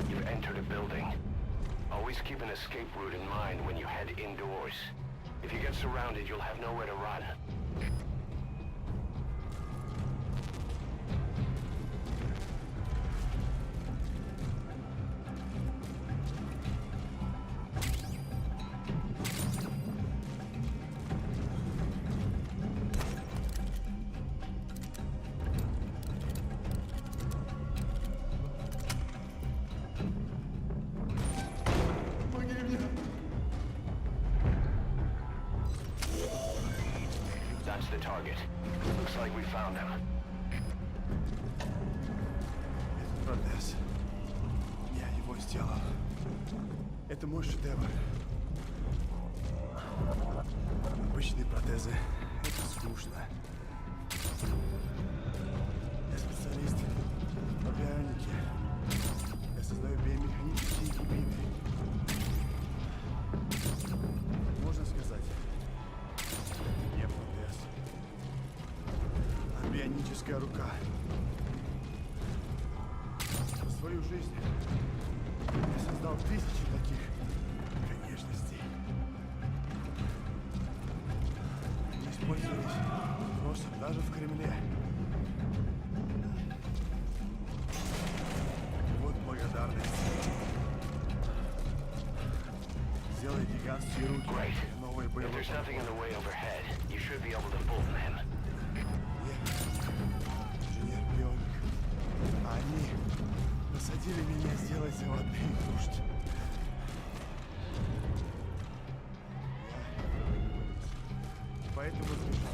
Speaker 15: you've entered a building. Always keep an escape route in mind when you head indoors. If you get surrounded, you'll have nowhere to run. That's the target. Looks like we found him.
Speaker 5: Это протез. Я его сделал. Это мой шедевр. Обычные протезы. Это скучно. Я специалист по бионике. Я создаю биомеханические гибриды. Можно сказать, это не протез, а бионическая рука. За свою жизнь я создал тысячи таких конечностей. Они использовались просто даже в Кремле. Вот благодарность. Сделай гигантские руки.
Speaker 15: Great.
Speaker 5: Новые
Speaker 15: If
Speaker 5: боевые
Speaker 15: there's nothing in the way overhead, you should be able to pull them in.
Speaker 5: Инженер-бионик. А они посадили меня сделать заводные игрушки. Я поэтому сбежал.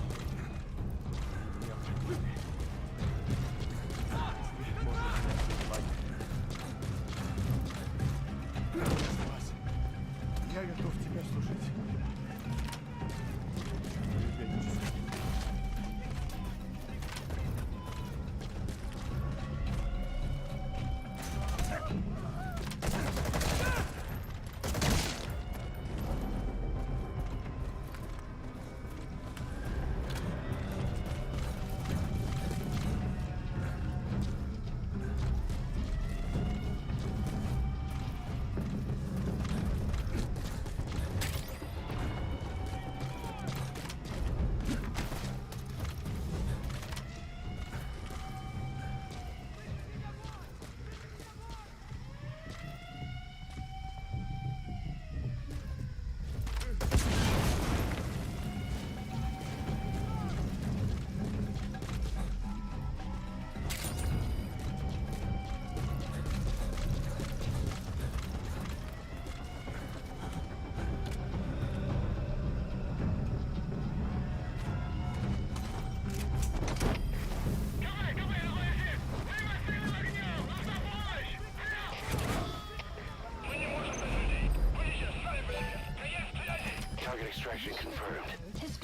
Speaker 15: Mission confirmed.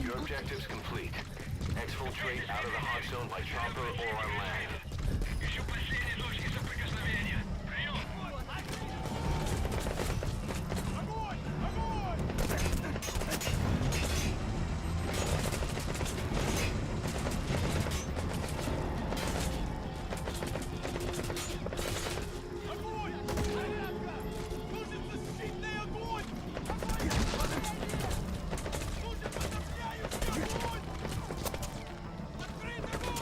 Speaker 15: Your objective's complete. Exfiltrate out of the hot zone by chopper or on land.
Speaker 7: Ищу последние точки соприкосновения. Прием! Огонь! Огонь! Огонь! Зарядка! Нужен защитный огонь! Нужен подавляющий огонь! Открыть огонь!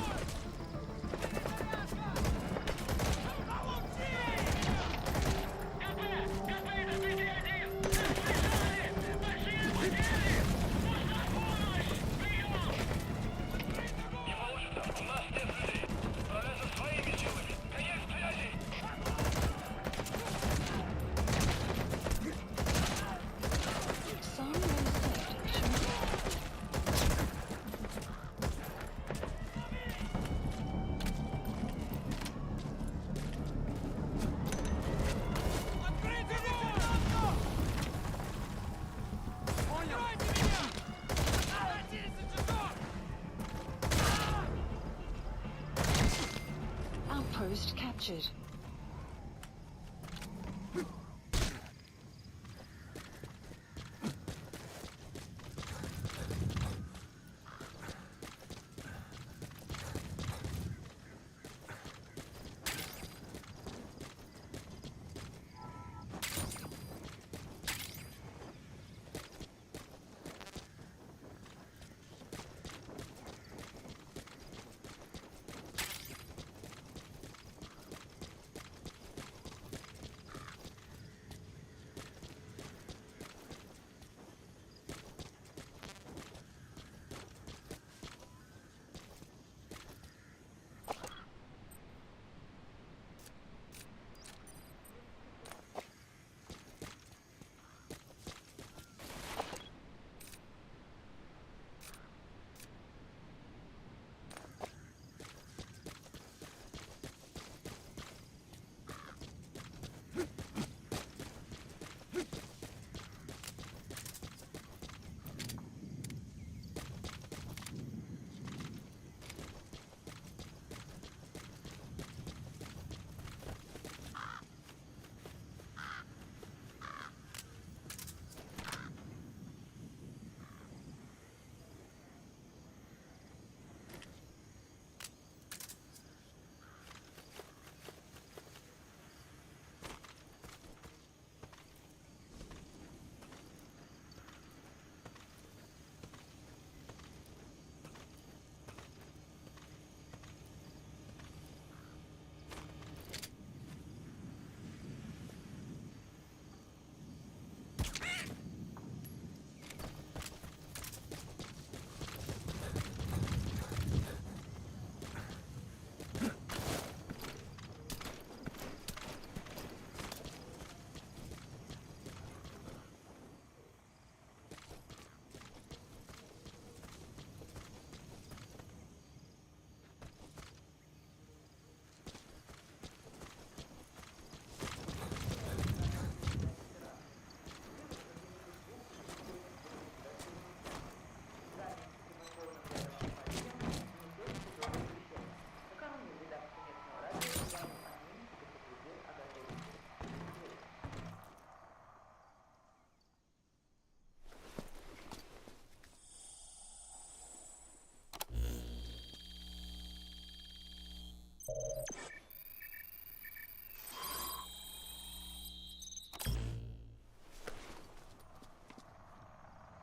Speaker 6: Outpost captured.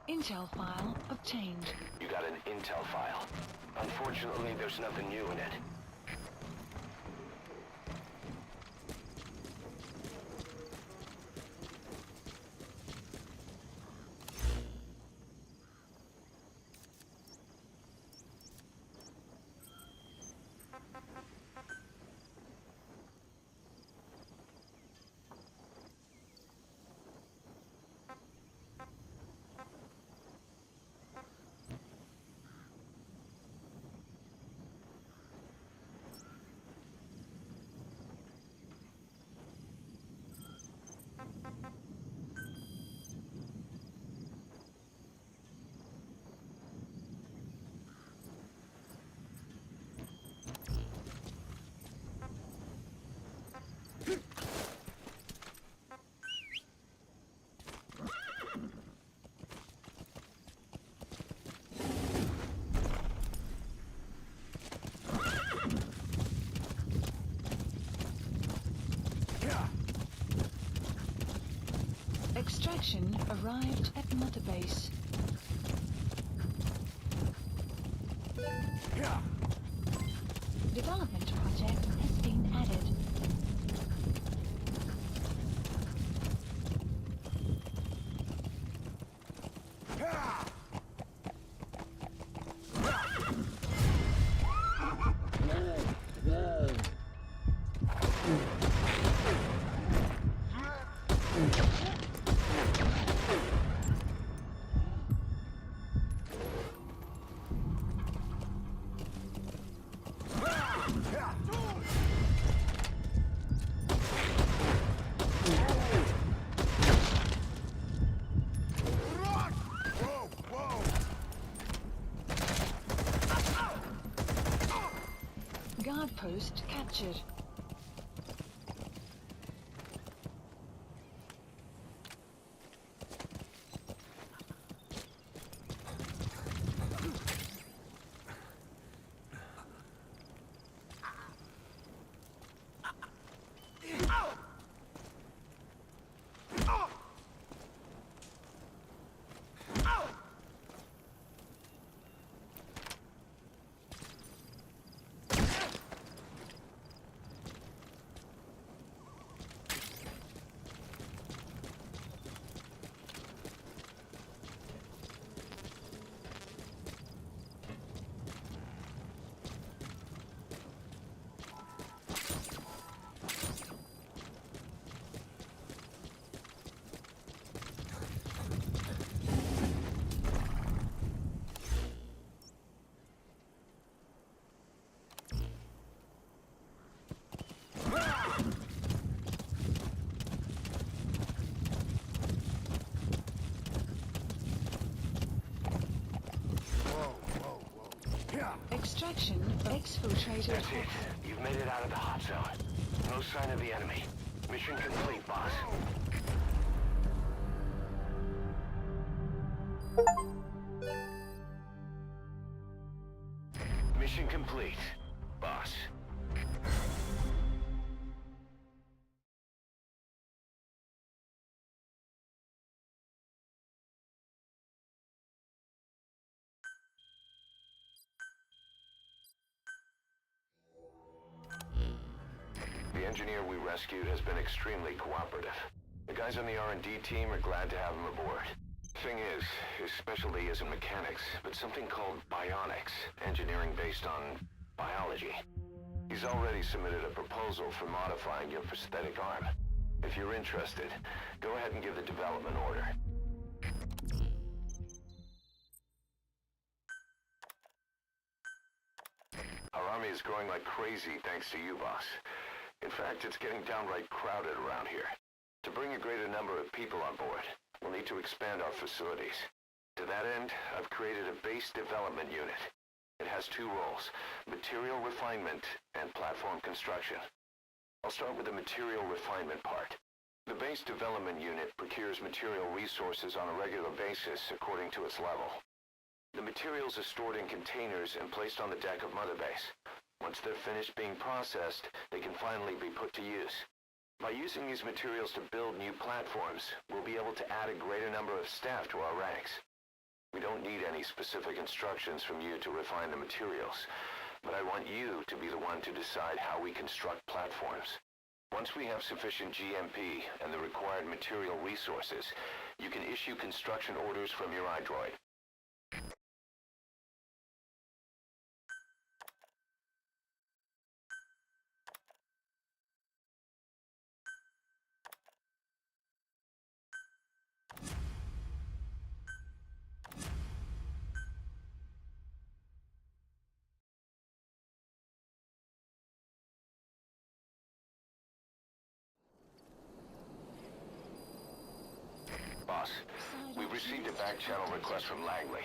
Speaker 6: Intel file obtained.
Speaker 15: You got an intel file. Unfortunately, there's nothing new in it.
Speaker 6: Extraction arrived at Mother Base. Development project has been added. Guard post captured. Extraction exfiltrated.
Speaker 15: That's it. You've made it out of the hot zone. No sign of the enemy. Mission complete, boss. Mission complete, boss. The engineer we rescued has been extremely cooperative. The guys on the R&D team are glad to have him aboard. Thing is, his specialty isn't mechanics, but something called bionics, engineering based on biology. He's already submitted a proposal for modifying your prosthetic arm. If you're interested, go ahead and give the development order. Our army is growing like crazy thanks to you, boss. In fact, it's getting downright crowded around here. To bring a greater number of people on board, we'll need to expand our facilities. To that end, I've created a base development unit. It has two roles, material refinement and platform construction. I'll start with the material refinement part. The base development unit procures material resources on a regular basis according to its level. The materials are stored in containers and placed on the deck of Mother Base. Once they're finished being processed, they can finally be put to use. By using these materials to build new platforms, we'll be able to add a greater number of staff to our ranks. We don't need any specific instructions from you to refine the materials, but I want you to be the one to decide how we construct platforms. Once we have sufficient GMP and the required material resources, you can issue construction orders from your iDroid. Boss, we've received a back-channel request from Langley.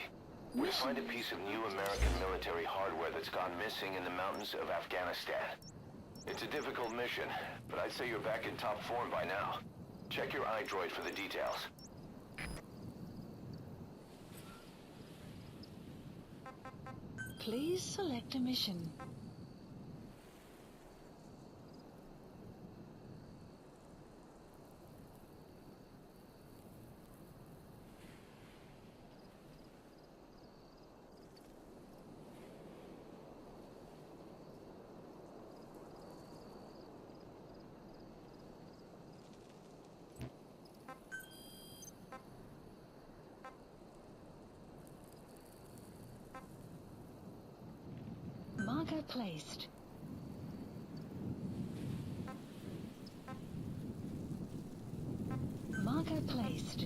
Speaker 15: We find a piece of new American military hardware that's gone missing in the mountains of Afghanistan. It's a difficult mission, but I'd say you're back in top form by now. Check your iDroid for the details.
Speaker 6: Please select a mission. Marker placed. Marker placed.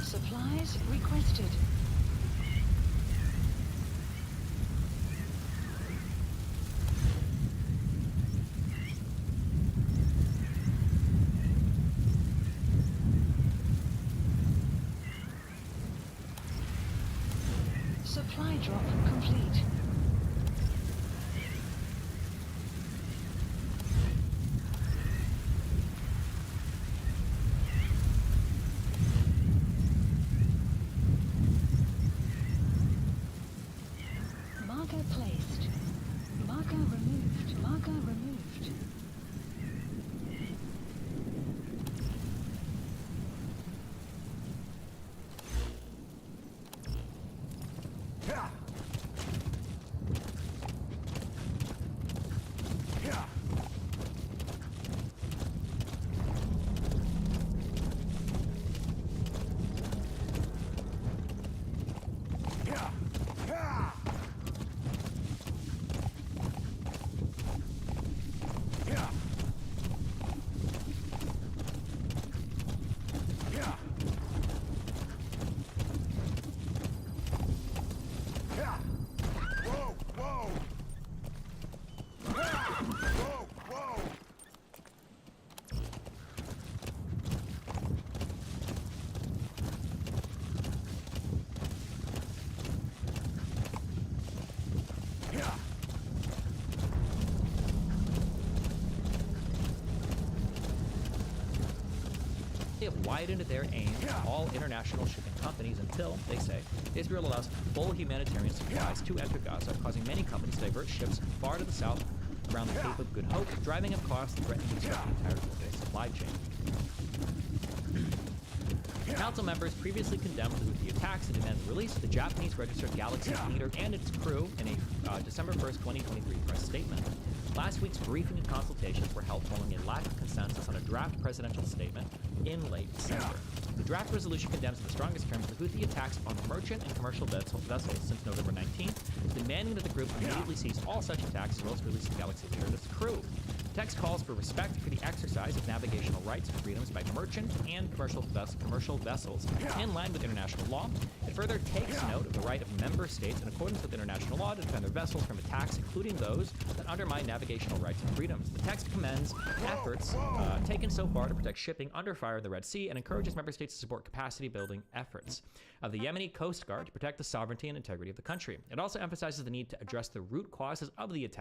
Speaker 6: Supplies requested. Supply drop complete. Marker placed. Marker removed. Marker removed.
Speaker 1: They have widened their aim at all international shipping companies until, they say, Israel allows full humanitarian supplies to enter Gaza, causing many companies to divert ships far to the south around the Cape of Good Hope, driving up costs and threatening to disrupt the entire global supply chain. Council members previously condemned the Houthi attacks and demanded the release of the Japanese registered Galaxy leader and its crew in a December 1st, 2023 press statement. Last week's briefing and consultations were held following a lack of consensus on a draft presidential statement in late December. The draft resolution condemns in the strongest terms the Houthi attacks on merchant and commercial vessels since November 19th, demanding that the group immediately cease all such attacks as well as release the Galaxy leader and its crew. The text calls for respect for the exercise of navigational rights and freedoms by merchant and commercial vessels in line with international law. It further takes note of the right of member states in accordance with international law to defend their vessels from attacks, including those that undermine navigational rights and freedoms. The text commends efforts taken so far to protect shipping under fire in the Red Sea and encourages member states to support capacity-building efforts of the Yemeni Coast Guard to protect the sovereignty and integrity of the country. It also emphasizes the need to address the root causes of the attack